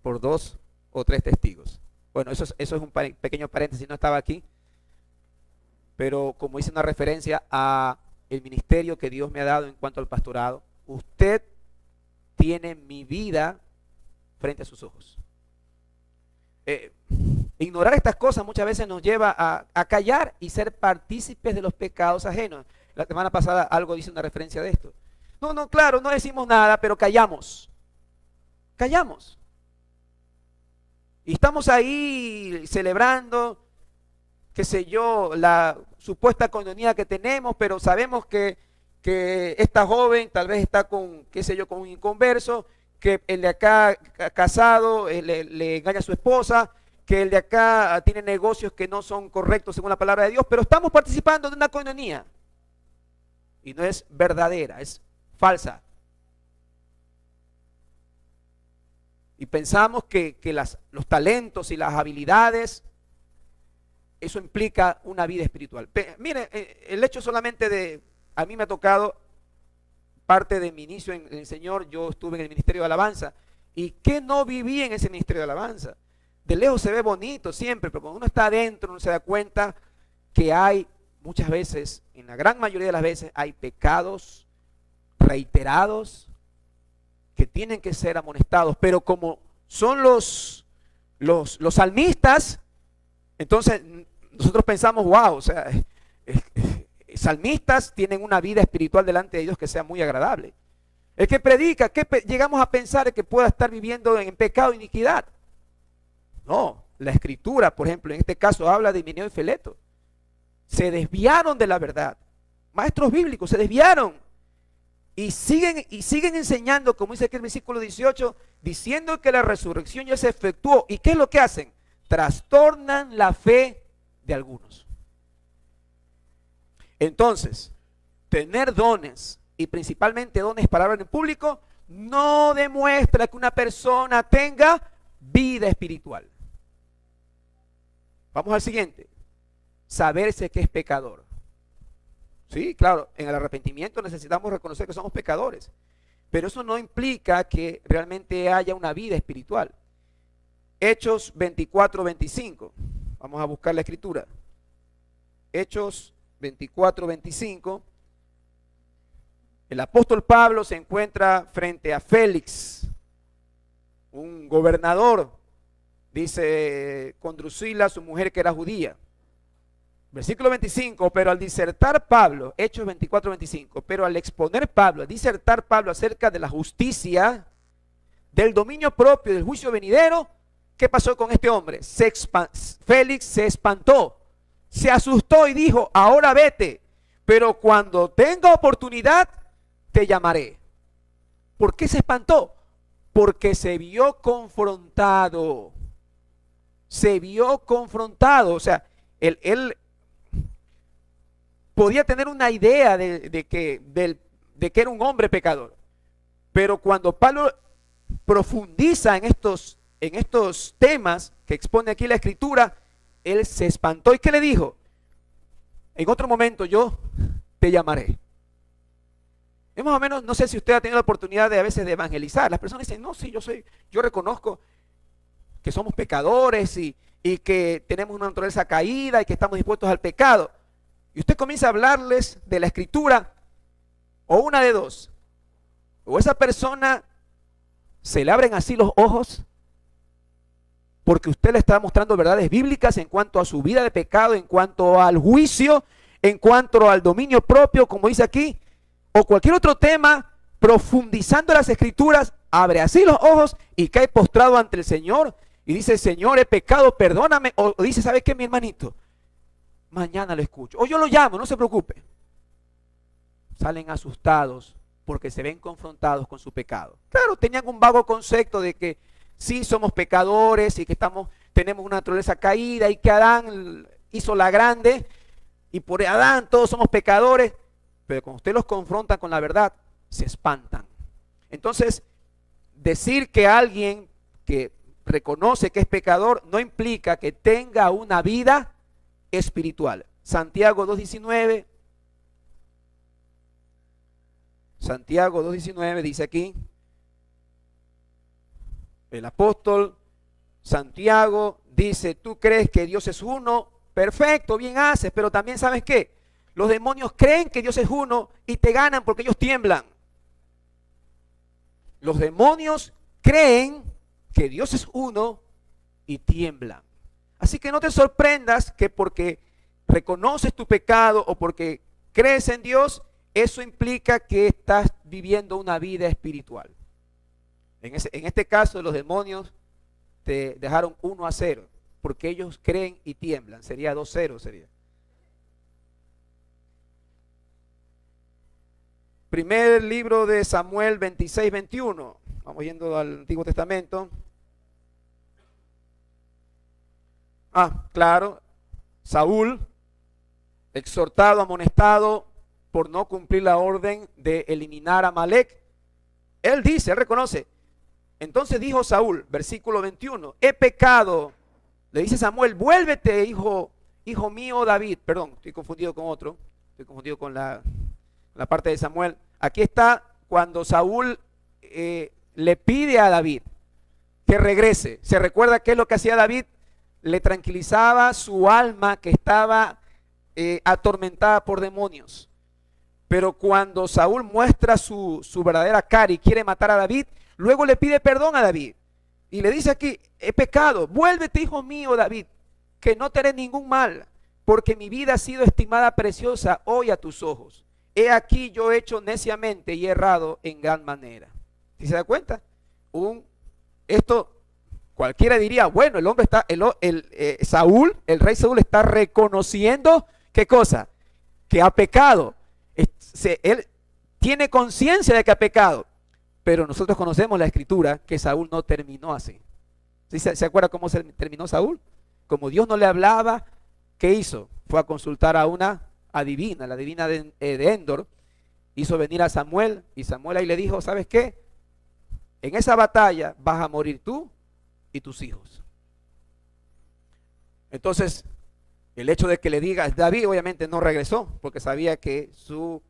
por 2 o 3 testigos. Bueno, eso es un pequeño paréntesis, no estaba aquí, pero como hice una referencia a el ministerio que Dios me ha dado en cuanto al pastorado, usted tiene mi vida frente a sus ojos. Ignorar estas cosas muchas veces nos lleva a callar y ser partícipes de los pecados ajenos. La semana pasada algo dice una referencia de esto. No, claro, no decimos nada, pero callamos. Callamos. Y estamos ahí celebrando, qué sé yo, la supuesta coinonía que tenemos, pero sabemos que esta joven tal vez está con, qué sé yo, con un inconverso, que el de acá casado le engaña a su esposa, que el de acá tiene negocios que no son correctos según la palabra de Dios, pero estamos participando de una coinonía. Y no es verdadera, es falsa. Y pensamos que los talentos y las habilidades, eso implica una vida espiritual. Mire, el hecho solamente de, a mí me ha tocado parte de mi inicio en el Señor, yo estuve en el ministerio de alabanza, y que no viví en ese ministerio de alabanza. De lejos se ve bonito siempre, pero cuando uno está adentro uno se da cuenta que hay muchas veces, en la gran mayoría de las veces, hay pecados reiterados que tienen que ser amonestados, pero como son los salmistas, entonces nosotros pensamos, wow, o sea, salmistas tienen una vida espiritual delante de Dios que sea muy agradable. El que predica, llegamos a pensar que pueda estar viviendo en pecado e iniquidad. No, la escritura, por ejemplo, en este caso habla de Himeneo y Fileto. Se desviaron de la verdad. Maestros bíblicos se desviaron. Y siguen enseñando, como dice aquí el versículo 18, diciendo que la resurrección ya se efectuó. ¿Y qué es lo que hacen? Trastornan la fe de algunos. Entonces, tener dones, y principalmente dones para hablar en público, no demuestra que una persona tenga vida espiritual. Vamos al siguiente. Saberse que es pecador. Sí, claro, en el arrepentimiento necesitamos reconocer que somos pecadores, pero eso no implica que realmente haya una vida espiritual. Hechos 24:25. Vamos a buscar la escritura. Hechos 24:25. El apóstol Pablo se encuentra frente a Félix, un gobernador, dice, con Drusila, su mujer que era judía. Versículo 25, pero al disertar Pablo, Hechos 24:25, pero al exponer Pablo, al disertar Pablo acerca de la justicia, del dominio propio, del juicio venidero, ¿qué pasó con este hombre? Félix se espantó, se asustó y dijo, ahora vete, pero cuando tenga oportunidad, te llamaré. ¿Por qué se espantó? Porque se vio confrontado. Se vio confrontado, o sea, él podía tener una idea de que era un hombre pecador. Pero cuando Pablo profundiza en estos temas que expone aquí la escritura, él se espantó. ¿Y qué le dijo? En otro momento yo te llamaré. Es más o menos, no sé si usted ha tenido la oportunidad de a veces de evangelizar. Las personas dicen, no, sí, yo reconozco que somos pecadores y que tenemos una naturaleza caída y que estamos dispuestos al pecado. Y usted comienza a hablarles de la escritura, o una de dos, o esa persona se le abren así los ojos porque usted le está mostrando verdades bíblicas en cuanto a su vida de pecado, en cuanto al juicio, en cuanto al dominio propio, como dice aquí, o cualquier otro tema, profundizando las escrituras, abre así los ojos y cae postrado ante el Señor y dice, Señor, he pecado, perdóname, o dice, ¿sabe qué, mi hermanito? Mañana lo escucho, o yo lo llamo, no se preocupe. Salen asustados porque se ven confrontados con su pecado. Claro, tenían un vago concepto de que sí somos pecadores y que tenemos una naturaleza caída y que Adán hizo la grande y por Adán todos somos pecadores, pero cuando usted los confronta con la verdad, se espantan. Entonces, decir que alguien que reconoce que es pecador no implica que tenga una vida espiritual. Santiago 2:19. Santiago 2:19 dice aquí, el apóstol Santiago dice, tú crees que Dios es uno, perfecto, bien haces, pero también ¿sabes qué? Los demonios creen que Dios es uno y te ganan porque ellos tiemblan. Los demonios creen que Dios es uno y tiemblan. Así que no te sorprendas que porque reconoces tu pecado o porque crees en Dios, eso implica que estás viviendo una vida espiritual. En este caso, los demonios te dejaron 1-0, porque ellos creen y tiemblan. Sería 2-0, sería. Primer libro de Samuel 26-21. Vamos yendo al Antiguo Testamento. Claro. Saúl, exhortado, amonestado por no cumplir la orden de eliminar a Amalek. Él dice, él reconoce. Entonces dijo Saúl, versículo 21, he pecado. Le dice Samuel, vuélvete, hijo mío David. Perdón, estoy confundido con otro. Estoy confundido con la parte de Samuel. Aquí está cuando Saúl le pide a David que regrese. ¿Se recuerda qué es lo que hacía David? Le tranquilizaba su alma que estaba atormentada por demonios. Pero cuando Saúl muestra su verdadera cara y quiere matar a David, luego le pide perdón a David. Y le dice aquí, he pecado, vuélvete hijo mío David, que no te haré ningún mal, porque mi vida ha sido estimada preciosa hoy a tus ojos. He aquí yo he hecho neciamente y he errado en gran manera. ¿Sí se da cuenta? Esto cualquiera diría, bueno, el hombre está, Saúl, el rey Saúl está reconociendo, ¿qué cosa? Que ha pecado. Él tiene conciencia de que ha pecado, pero nosotros conocemos la escritura que Saúl no terminó así. ¿Sí se acuerda cómo se terminó Saúl? Como Dios no le hablaba, ¿qué hizo? Fue a consultar a una adivina, la adivina de Endor, hizo venir a Samuel y Samuel ahí le dijo, ¿sabes qué? En esa batalla vas a morir tú y tus hijos. Entonces, el hecho de que le diga, David obviamente no regresó, porque sabía que sus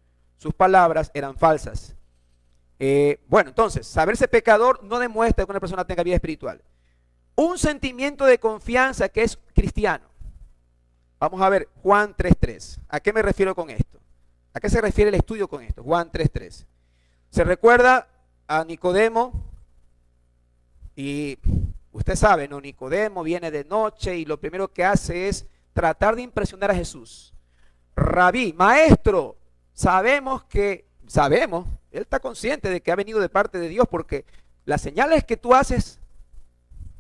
palabras eran falsas. Bueno, entonces, saberse pecador no demuestra que una persona tenga vida espiritual. Un sentimiento de confianza que es cristiano. Vamos a ver Juan 3:3. ¿A qué me refiero con esto? ¿A qué se refiere el estudio con esto? Juan 3:3. Se recuerda a Nicodemo y usted sabe, ¿no? Nicodemo viene de noche y lo primero que hace es tratar de impresionar a Jesús. Rabí, maestro, él está consciente de que ha venido de parte de Dios porque las señales que tú haces,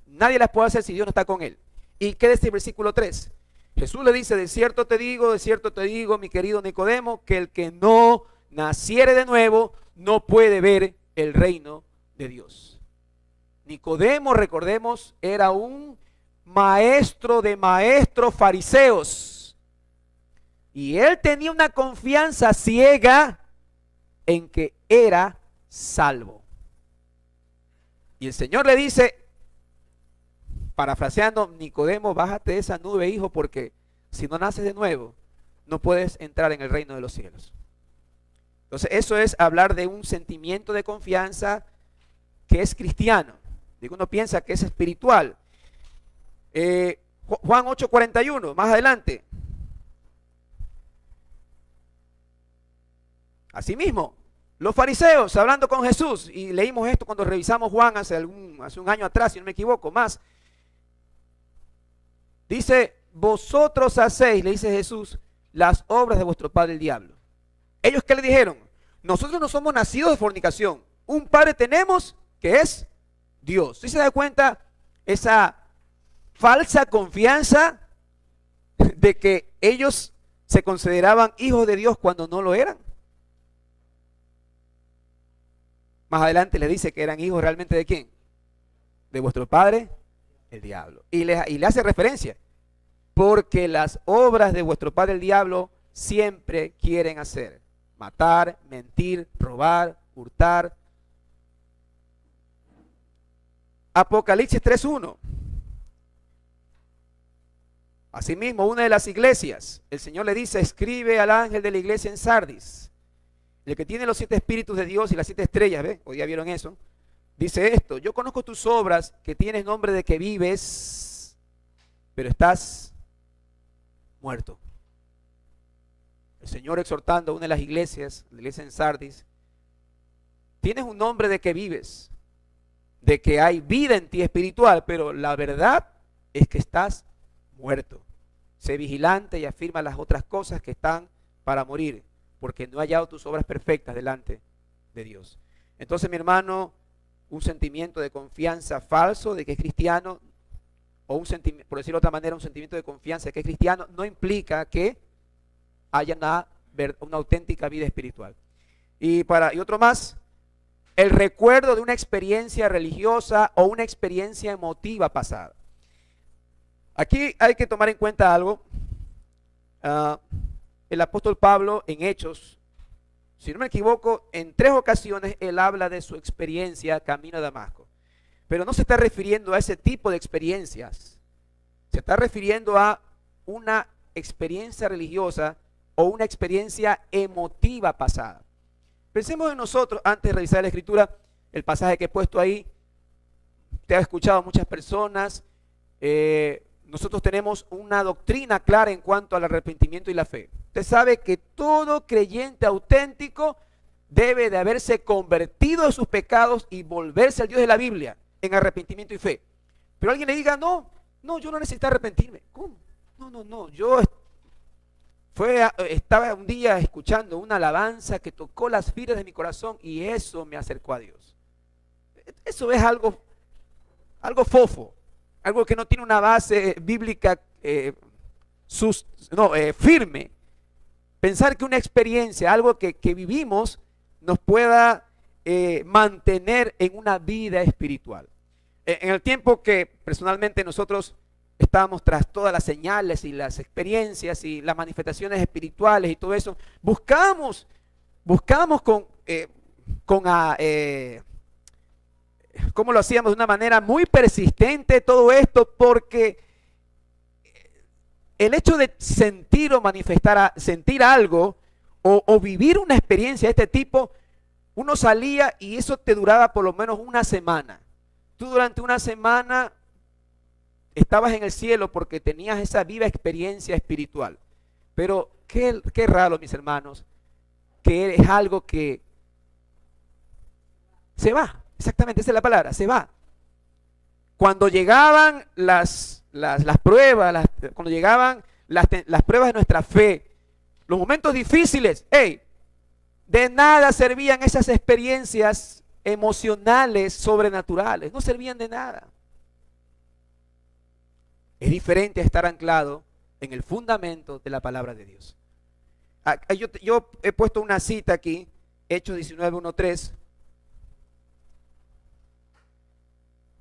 nadie las puede hacer si Dios no está con él. ¿Y qué dice el versículo 3? Jesús le dice, de cierto te digo, mi querido Nicodemo, que el que no naciere de nuevo no puede ver el reino de Dios. Nicodemo, recordemos, era un maestro de maestros fariseos. Y él tenía una confianza ciega en que era salvo. Y el Señor le dice, parafraseando, Nicodemo, bájate de esa nube, hijo, porque si no naces de nuevo, no puedes entrar en el reino de los cielos. Entonces, eso es hablar de un sentimiento de confianza que es cristiano. Digo, uno piensa que es espiritual. Juan 8:41, más adelante. Asimismo, los fariseos hablando con Jesús, y leímos esto cuando revisamos Juan hace un año atrás, si no me equivoco, más. Dice, vosotros hacéis, le dice Jesús, las obras de vuestro padre el diablo. ¿Ellos qué le dijeron? Nosotros no somos nacidos de fornicación. Un padre tenemos que es Dios. ¿Sí se da cuenta esa falsa confianza de que ellos se consideraban hijos de Dios cuando no lo eran? Más adelante le dice que eran hijos realmente de ¿quién? De vuestro padre, el diablo. Y le hace referencia. Porque las obras de vuestro padre, el diablo, siempre quieren hacer. Matar, mentir, robar, hurtar. Apocalipsis 3:1. Asimismo, una de las iglesias, el Señor le dice, escribe al ángel de la iglesia en Sardis, el que tiene los 7 espíritus de Dios y las 7 estrellas, ¿ve? Hoy día vieron eso. Dice esto, yo conozco tus obras, que tienes nombre de que vives, pero estás muerto. El Señor exhortando a una de las iglesias, la iglesia en Sardis, tienes un nombre de que vives, de que hay vida en ti espiritual, pero la verdad es que estás muerto. Sé vigilante y afirma las otras cosas que están para morir, porque no he hallado tus obras perfectas delante de Dios. Entonces, mi hermano, un sentimiento de confianza falso de que es cristiano, o un sentimiento, por decirlo de otra manera, un sentimiento de confianza de que es cristiano, no implica que haya una auténtica vida espiritual. Y otro más, el recuerdo de una experiencia religiosa o una experiencia emotiva pasada. Aquí hay que tomar en cuenta algo. El apóstol Pablo en Hechos, si no me equivoco, en 3 ocasiones él habla de su experiencia camino a Damasco. Pero no se está refiriendo a ese tipo de experiencias. Se está refiriendo a una experiencia religiosa o una experiencia emotiva pasada. Pensemos en nosotros, antes de revisar la escritura, el pasaje que he puesto ahí. Te ha escuchado muchas personas. Nosotros tenemos una doctrina clara en cuanto al arrepentimiento y la fe. Usted sabe que todo creyente auténtico debe de haberse convertido de sus pecados y volverse al Dios de la Biblia en arrepentimiento y fe. Pero alguien le diga, no, yo no necesito arrepentirme. ¿Cómo? No, yo estaba un día escuchando una alabanza que tocó las fibras de mi corazón y eso me acercó a Dios. Eso es algo fofo, algo que no tiene una base bíblica firme. Pensar que una experiencia, algo que vivimos, nos pueda mantener en una vida espiritual. En el tiempo que personalmente nosotros estábamos tras todas las señales y las experiencias y las manifestaciones espirituales y todo eso, buscábamos ¿cómo lo hacíamos? De una manera muy persistente todo esto, porque el hecho de sentir o sentir algo o vivir una experiencia de este tipo, uno salía y eso te duraba por lo menos una semana. Tú durante una semana estabas en el cielo porque tenías esa viva experiencia espiritual. Pero qué raro, mis hermanos, que es algo que se va. Exactamente, esa es la palabra, se va. Cuando llegaban las pruebas, cuando llegaban las pruebas de nuestra fe, los momentos difíciles, de nada servían esas experiencias emocionales sobrenaturales, no servían de nada. Es diferente a estar anclado en el fundamento de la palabra de Dios. Yo he puesto una cita aquí, Hechos 19:1-3.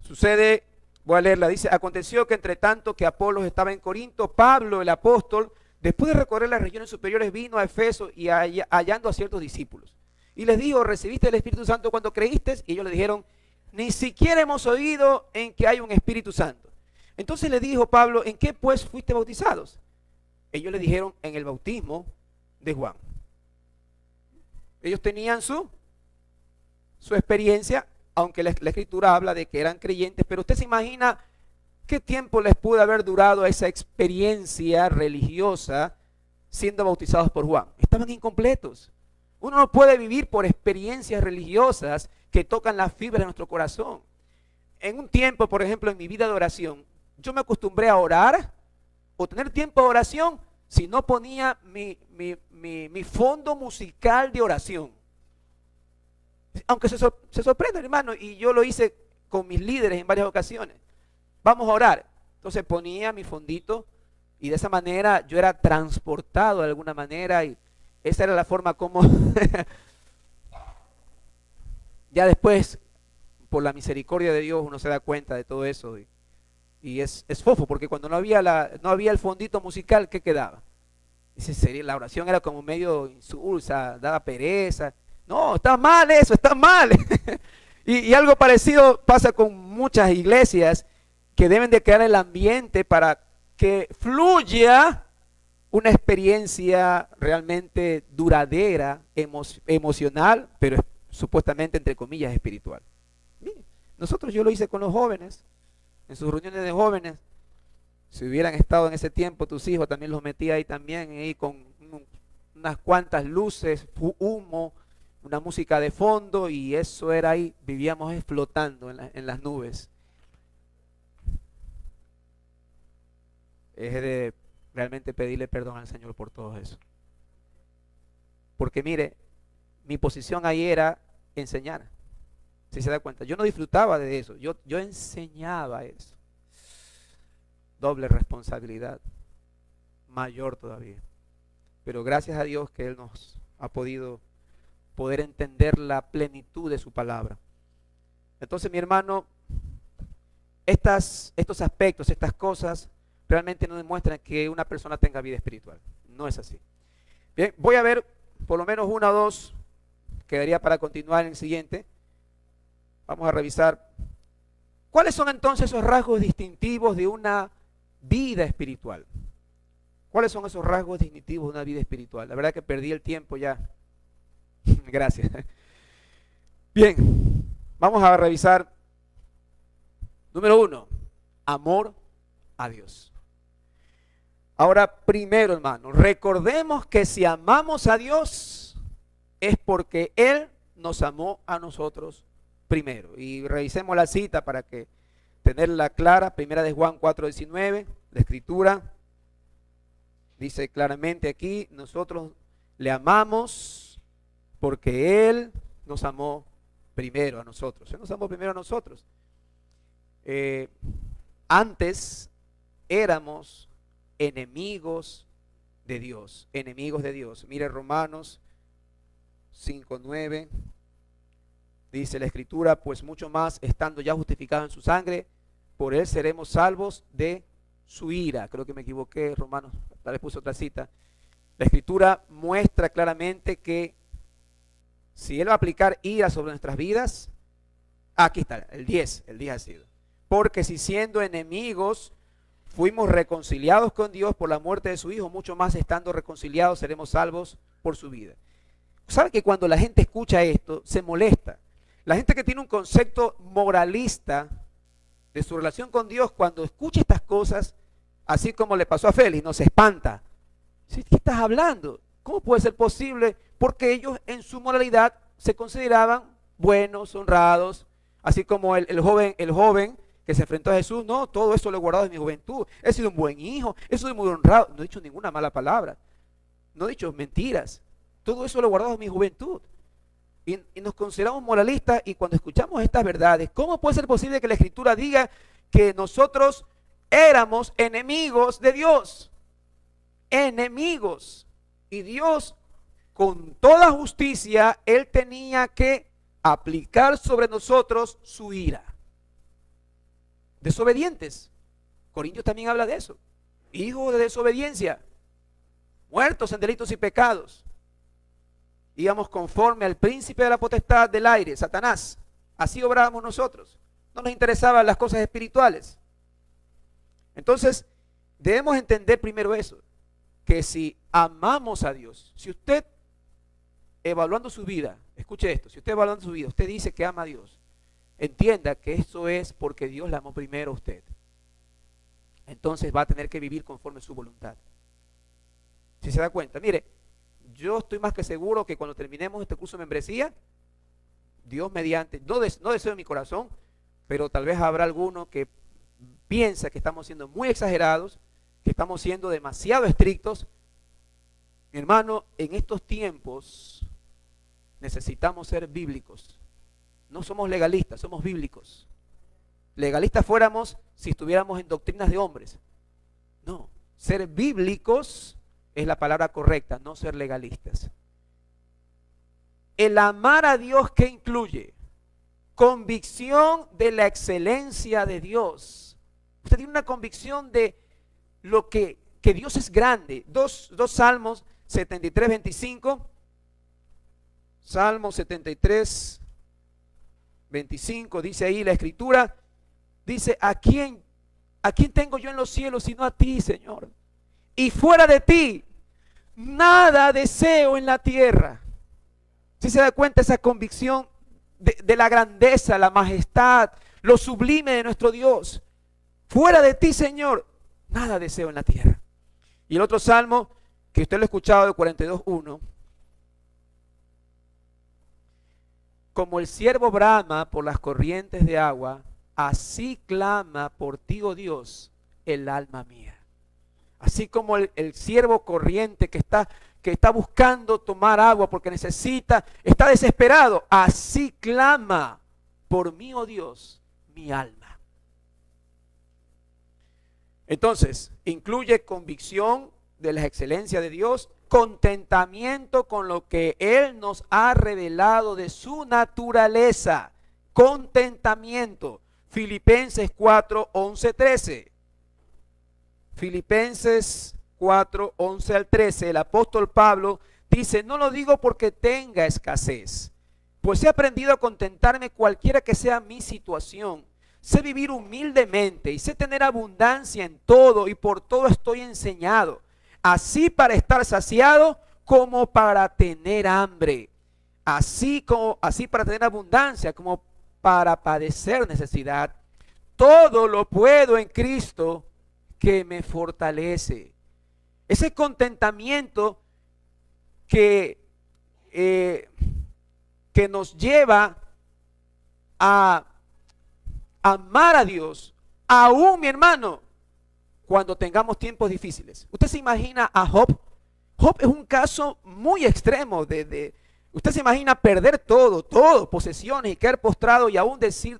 Sucede, voy a leerla, dice: aconteció que entre tanto que Apolos estaba en Corinto, Pablo el apóstol, después de recorrer las regiones superiores, vino a Efeso y hallando a ciertos discípulos. Y les dijo: ¿recibiste el Espíritu Santo cuando creíste? Y ellos le dijeron: ni siquiera hemos oído en que hay un Espíritu Santo. Entonces le dijo Pablo: ¿en qué pues fuiste bautizados? Ellos le dijeron: en el bautismo de Juan. Ellos tenían su experiencia, aunque la escritura habla de que eran creyentes, pero usted se imagina qué tiempo les pudo haber durado esa experiencia religiosa siendo bautizados por Juan. Estaban incompletos. Uno no puede vivir por experiencias religiosas que tocan las fibras de nuestro corazón. En un tiempo, por ejemplo, en mi vida de oración, yo me acostumbré a orar o tener tiempo de oración si no ponía mi fondo musical de oración. Aunque se sorprenda, hermano, y yo lo hice con mis líderes en varias ocasiones. Vamos a orar. Entonces ponía mi fondito y de esa manera yo era transportado de alguna manera y esa era la forma como ya después, por la misericordia de Dios, uno se da cuenta de todo eso y es fofo, porque cuando no había el fondito musical, ¿qué quedaba? Dice, la oración era como medio insulsa, daba pereza. No, está mal eso, está mal. y algo parecido pasa con muchas iglesias que deben de crear el ambiente para que fluya una experiencia realmente duradera, emocional, pero supuestamente entre comillas espiritual. Yo lo hice con los jóvenes, en sus reuniones de jóvenes. Si hubieran estado en ese tiempo tus hijos, también los metía ahí también, ahí con unas cuantas luces, humo, una música de fondo y eso era ahí, vivíamos flotando en las nubes. Es de realmente pedirle perdón al Señor por todo eso. Porque mire, mi posición ahí era enseñar. Si se da cuenta, yo no disfrutaba de eso, yo enseñaba eso. Doble responsabilidad, mayor todavía. Pero gracias a Dios que Él nos ha poder entender la plenitud de su palabra. Entonces, mi hermano, estos aspectos, estas cosas, realmente no demuestran que una persona tenga vida espiritual. No es así. Bien, voy a ver por lo menos una o dos, quedaría para continuar en el siguiente. Vamos a revisar cuáles son entonces esos rasgos distintivos de una vida espiritual. ¿Cuáles son esos rasgos distintivos de una vida espiritual? La verdad que perdí el tiempo ya. Gracias. Bien, vamos a revisar. Número 1, amor a Dios. Ahora, primero, hermano, recordemos que si amamos a Dios es porque Él nos amó a nosotros primero. Y revisemos la cita para que tenerla clara. Primera de Juan 4:19, la Escritura dice claramente aquí, nosotros le amamos porque Él nos amó primero a nosotros. Él nos amó primero a nosotros. Antes éramos enemigos de Dios, enemigos de Dios. Mire Romanos 5:9, dice la Escritura, pues mucho más estando ya justificados en su sangre, por Él seremos salvos de su ira. Creo que me equivoqué, Romanos, tal vez puse otra cita. La Escritura muestra claramente que si Él va a aplicar ira sobre nuestras vidas, aquí está, el 10 ha sido. Porque si siendo enemigos fuimos reconciliados con Dios por la muerte de su Hijo, mucho más estando reconciliados seremos salvos por su vida. ¿Sabe que cuando la gente escucha esto se molesta? La gente que tiene un concepto moralista de su relación con Dios, cuando escucha estas cosas, así como le pasó a Félix, se espanta. ¿Sí? ¿Qué estás hablando? ¿Cómo puede ser posible? Porque ellos en su moralidad se consideraban buenos, honrados, así como el joven que se enfrentó a Jesús. No, todo eso lo he guardado en mi juventud. He sido un buen hijo, he sido muy honrado. No he dicho ninguna mala palabra, no he dicho mentiras. Todo eso lo he guardado en mi juventud. Y nos consideramos moralistas, y cuando escuchamos estas verdades, ¿cómo puede ser posible que la Escritura diga que nosotros éramos enemigos de Dios? Enemigos. Y Dios, con toda justicia, Él tenía que aplicar sobre nosotros su ira. Desobedientes. Corintios también habla de eso. Hijos de desobediencia, muertos en delitos y pecados. Íbamos conforme al príncipe de la potestad del aire, Satanás. Así obrábamos nosotros. No nos interesaban las cosas espirituales. Entonces, debemos entender primero eso, que si amamos a Dios, si usted evaluando su vida, escuche esto, si usted evaluando su vida, usted dice que ama a Dios, entienda que eso es porque Dios la amó primero a usted. Entonces va a tener que vivir conforme a su voluntad. Si se da cuenta, mire, yo estoy más que seguro que cuando terminemos este curso de membresía, Dios mediante, no deseo en mi corazón, pero tal vez habrá alguno que piensa que estamos siendo muy exagerados, que estamos siendo demasiado estrictos. Mi hermano, en estos tiempos necesitamos ser bíblicos. No somos legalistas, somos bíblicos. Legalistas fuéramos si estuviéramos en doctrinas de hombres. No, ser bíblicos es la palabra correcta, no ser legalistas. El amar a Dios, ¿qué incluye? Convicción de la excelencia de Dios. Usted tiene una convicción de lo que Dios es grande. Dos Salmos 73, 25. Salmo 73, 25, dice ahí la Escritura, dice, ¿a quién tengo yo en los cielos sino a ti, Señor? Y fuera de ti, nada deseo en la tierra. Si se da cuenta esa convicción de la grandeza, la majestad, lo sublime de nuestro Dios. Fuera de ti, Señor, nada deseo en la tierra. Y el otro salmo, que usted lo ha escuchado, de 42:1, como el siervo brama por las corrientes de agua, así clama por ti, oh Dios, el alma mía. Así como el siervo corriente que está buscando tomar agua porque necesita, está desesperado, así clama por mí, oh Dios, mi alma. Entonces, incluye convicción de las excelencias de Dios, contentamiento con lo que Él nos ha revelado de su naturaleza, contentamiento. Filipenses 4, 11, 13. Filipenses 4, 11 al 13, el apóstol Pablo dice: no lo digo porque tenga escasez, pues he aprendido a contentarme cualquiera que sea mi situación. Sé vivir humildemente y sé tener abundancia en todo, y por todo estoy enseñado, así para estar saciado como para tener hambre, así para tener abundancia como para padecer necesidad. Todo lo puedo en Cristo que me fortalece. Ese contentamiento que nos lleva a amar a Dios, aún, mi hermano, cuando tengamos tiempos difíciles. Usted se imagina a Job. Job es un caso muy extremo. Usted se imagina perder todo, posesiones, y quedar postrado y aún decir: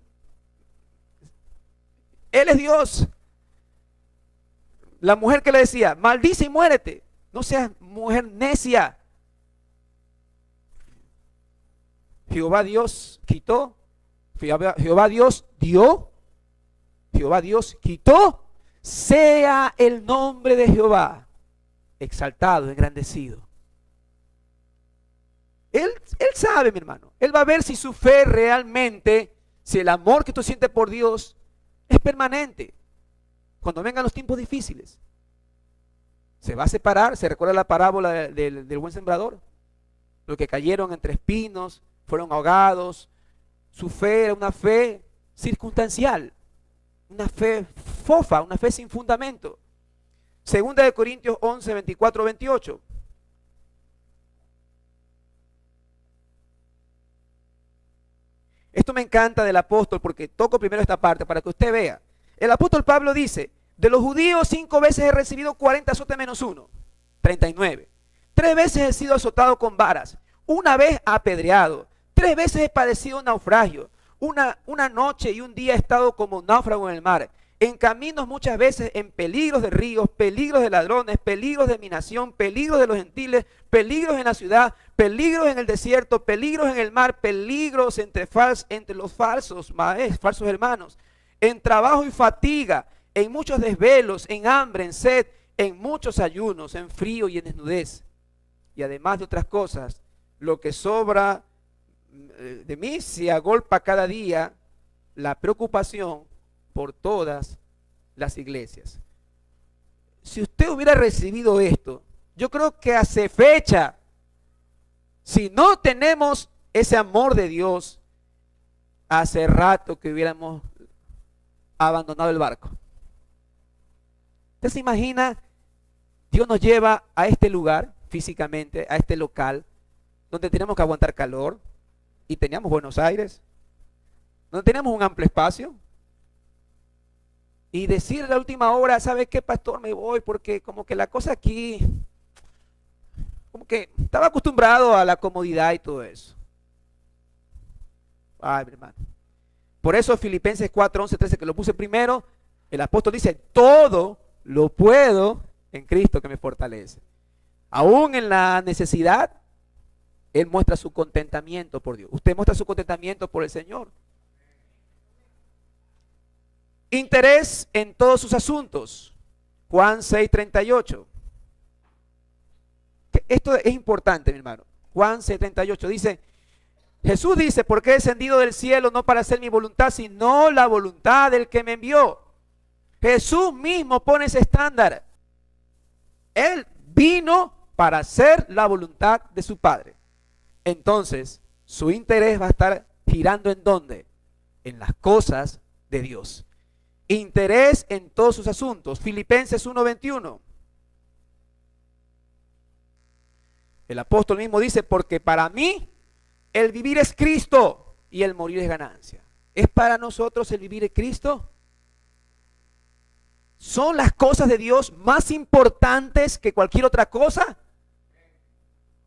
Él es Dios. La mujer que le decía: maldice y muérete, no seas mujer necia. Jehová Dios quitó, Jehová Dios dio, Jehová Dios quitó. Sea el nombre de Jehová exaltado, engrandecido. Él sabe, mi hermano. Él va a ver si su fe realmente, si el amor que tú sientes por Dios es permanente. Cuando vengan los tiempos difíciles, se va a separar. Se recuerda la parábola del buen sembrador. Los que cayeron entre espinos fueron ahogados. Su fe era una fe circunstancial, una fe fofa, una fe sin fundamento. Segunda de Corintios 11, 24, 28. Esto me encanta del apóstol, porque toco primero esta parte para que usted vea. El apóstol Pablo dice: de los judíos 5 veces he recibido 40 azotes menos 1, 39. 3 veces he sido azotado con varas, 1 vez apedreado, 3 veces he padecido un naufragio, una noche y un día he estado como náufrago en el mar, en caminos muchas veces, en peligros de ríos, peligros de ladrones, peligros de mi nación, peligros de los gentiles, peligros en la ciudad, peligros en el desierto, peligros en el mar, peligros entre los falsos hermanos, en trabajo y fatiga, en muchos desvelos, en hambre, en sed, en muchos ayunos, en frío y en desnudez. Y además de otras cosas, lo que sobra de mí se agolpa cada día la preocupación por todas las iglesias. Si usted hubiera recibido esto, yo creo que hace fecha, si no tenemos ese amor de Dios, hace rato que hubiéramos abandonado el barco. ¿Usted se imagina? Dios nos lleva a este lugar físicamente, a este local, donde tenemos que aguantar calor, y teníamos Buenos Aires, donde teníamos un amplio espacio, y decir a la última hora: ¿sabe qué, pastor? Me voy porque como que la cosa aquí, como que estaba acostumbrado a la comodidad y todo eso. Ay, mi hermano. Por eso Filipenses 4, 11, 13, que lo puse primero, el apóstol dice: todo lo puedo en Cristo que me fortalece. Aún en la necesidad, él muestra su contentamiento por Dios. Usted muestra su contentamiento por el Señor. Interés en todos sus asuntos. Juan 6, 38. Esto es importante, mi hermano. Juan 6, 38 dice: Jesús dice: porque he descendido del cielo no para hacer mi voluntad, sino la voluntad del que me envió. Jesús mismo pone ese estándar. Él vino para hacer la voluntad de su Padre. Entonces, su interés va a estar girando ¿en dónde? En las cosas de Dios. Interés en todos sus asuntos. Filipenses 1:21. El apóstol mismo dice: porque para mí el vivir es Cristo y el morir es ganancia. ¿Es para nosotros el vivir en Cristo? ¿Son las cosas de Dios más importantes que cualquier otra cosa?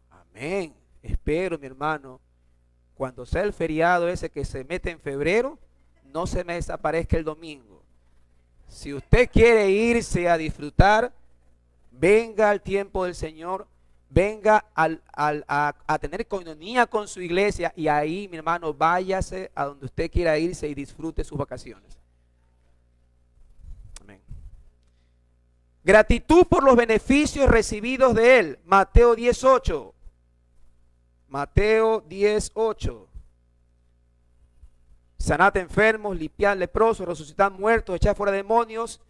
Amén. Espero, mi hermano, cuando sea el feriado ese que se mete en febrero, no se me desaparezca el domingo. Si usted quiere irse a disfrutar, venga al tiempo del Señor, venga a tener coinonía con su iglesia, y ahí, mi hermano, váyase a donde usted quiera irse y disfrute sus vacaciones. Amén. Gratitud por los beneficios recibidos de Él. Mateo 10:8. Mateo 10:8. Sanad enfermos, limpiad leprosos, resucitad muertos, echad fuera demonios.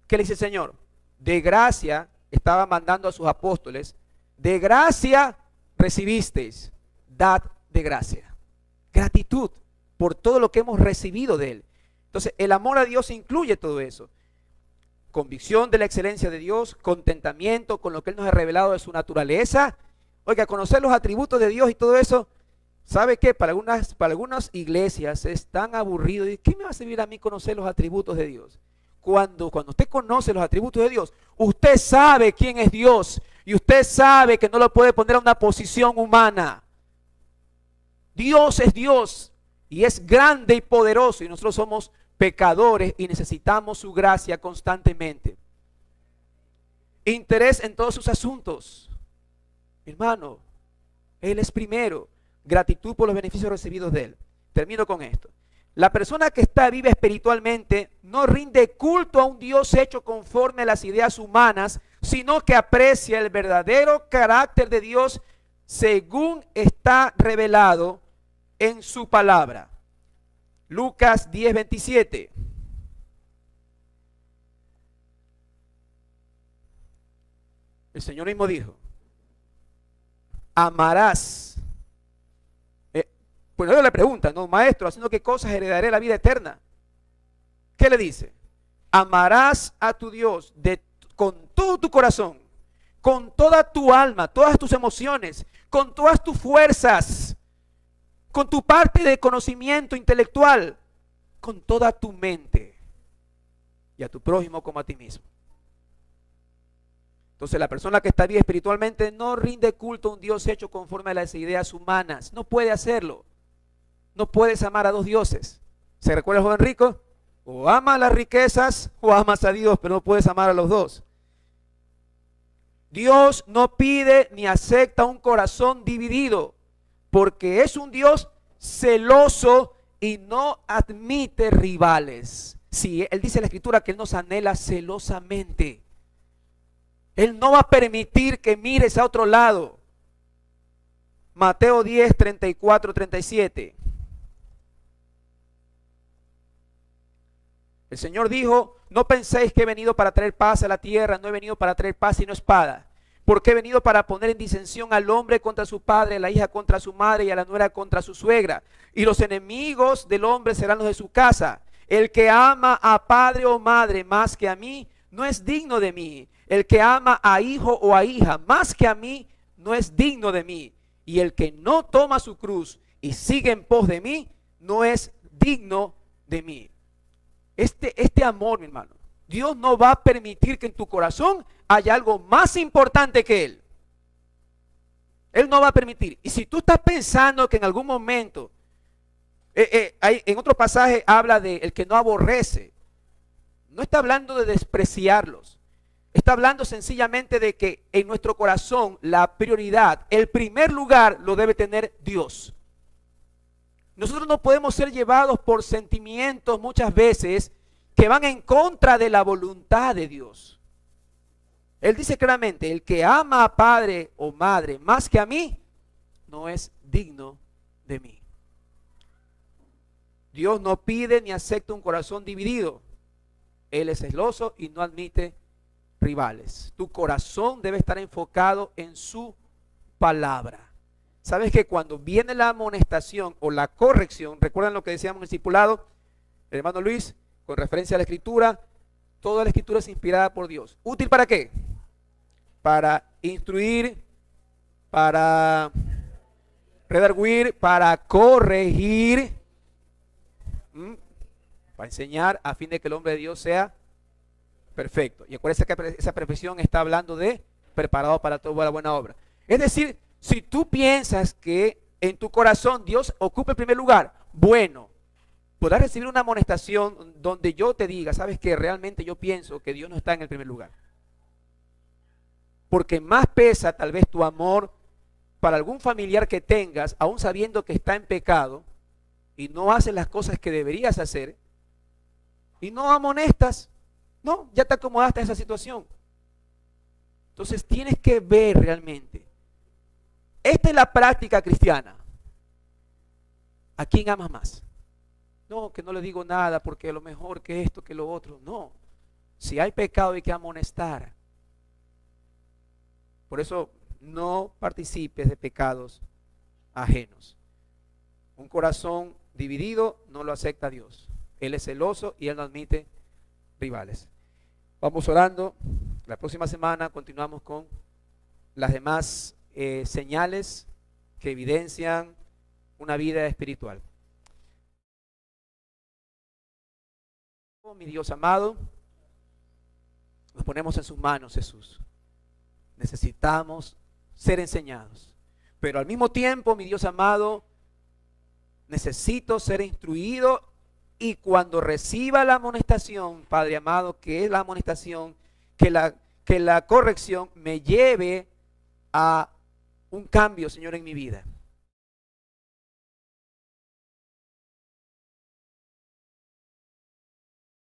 ¿Qué le dice el Señor? De gracia, estaba mandando a sus apóstoles, de gracia recibisteis, dad de gracia. Gratitud por todo lo que hemos recibido de Él. Entonces, el amor a Dios incluye todo eso. Convicción de la excelencia de Dios, contentamiento con lo que Él nos ha revelado de su naturaleza. Oiga, conocer los atributos de Dios y todo eso, ¿sabe qué? Para algunas iglesias es tan aburrido. ¿Y qué me va a servir a mí conocer los atributos de Dios? Cuando usted conoce los atributos de Dios, usted sabe quién es Dios y usted sabe que no lo puede poner a una posición humana. Dios es Dios y es grande y poderoso, y nosotros somos pecadores y necesitamos su gracia constantemente. Interés en todos sus asuntos. Hermano, Él es primero. Gratitud por los beneficios recibidos de Él. Termino con esto. La persona que está viva espiritualmente no rinde culto a un Dios hecho conforme a las ideas humanas, sino que aprecia el verdadero carácter de Dios según está revelado en su palabra. Lucas 10:27. El Señor mismo dijo: amarás. Pues no le pregunta, no, maestro, ¿haciendo qué cosas heredaré la vida eterna? ¿Qué le dice? Amarás a tu Dios con todo tu corazón, con toda tu alma, todas tus emociones, con todas tus fuerzas, con tu parte de conocimiento intelectual, con toda tu mente, y a tu prójimo como a ti mismo. Entonces, la persona que está bien espiritualmente no rinde culto a un Dios hecho conforme a las ideas humanas. No puede hacerlo. No puedes amar a dos dioses. ¿Se recuerda el joven rico? O amas las riquezas o amas a Dios, pero no puedes amar a los dos. Dios no pide ni acepta un corazón dividido, porque es un Dios celoso y no admite rivales. Sí, Él dice en la Escritura que Él nos anhela celosamente. Él no va a permitir que mires a otro lado. Mateo 10, 34, 37. El Señor dijo: no penséis que he venido para traer paz a la tierra. No he venido para traer paz sino espada. Porque he venido para poner en disensión al hombre contra su padre, a la hija contra su madre y a la nuera contra su suegra. Y los enemigos del hombre serán los de su casa. El que ama a padre o madre más que a mí, no es digno de mí. El que ama a hijo o a hija más que a mí, no es digno de mí. Y el que no toma su cruz y sigue en pos de mí, no es digno de mí. Este amor, mi hermano, Dios no va a permitir que en tu corazón haya algo más importante que Él. Él no va a permitir. Y si tú estás pensando que en algún momento, en otro pasaje habla de el que no aborrece, no está hablando de despreciarlos. Está hablando sencillamente de que en nuestro corazón la prioridad, el primer lugar lo debe tener Dios. Nosotros no podemos ser llevados por sentimientos muchas veces que van en contra de la voluntad de Dios. Él dice claramente: el que ama a padre o madre más que a mí, no es digno de mí. Dios no pide ni acepta un corazón dividido. Él es celoso y no admite rivales. Tu corazón debe estar enfocado en su palabra. Sabes que cuando viene la amonestación o la corrección, recuerdan lo que decíamos en el discipulado, el hermano Luis, con referencia a la Escritura, toda la Escritura es inspirada por Dios. ¿Útil para qué? Para instruir, para redarguir, para corregir ¿Mm? Para enseñar a fin de que el hombre de Dios sea perfecto. Y acuérdense que esa perfección está hablando de preparado para toda buena obra. Es decir, si tú piensas que en tu corazón Dios ocupa el primer lugar, bueno, podrás recibir una amonestación donde yo te diga, sabes que realmente yo pienso que Dios no está en el primer lugar. Porque más pesa tal vez tu amor para algún familiar que tengas, aún sabiendo que está en pecado y no hace las cosas que deberías hacer y no amonestas. No, ya te acomodaste a esa situación. Entonces tienes que ver realmente. Esta es la práctica cristiana. ¿A quién amas más? No, que no le digo nada porque a lo mejor que esto, que lo otro. No. Si hay pecado hay que amonestar. Por eso no participes de pecados ajenos. Un corazón dividido no lo acepta Dios. Él es celoso y Él no admite rivales. Vamos orando. La próxima semana continuamos con las demás señales que evidencian una vida espiritual. Oh, mi Dios amado, nos ponemos en sus manos, Jesús. Necesitamos ser enseñados. Pero al mismo tiempo, mi Dios amado, necesito ser instruido. Y cuando reciba la amonestación, Padre amado, que es la amonestación, que la corrección me lleve a un cambio, Señor, en mi vida.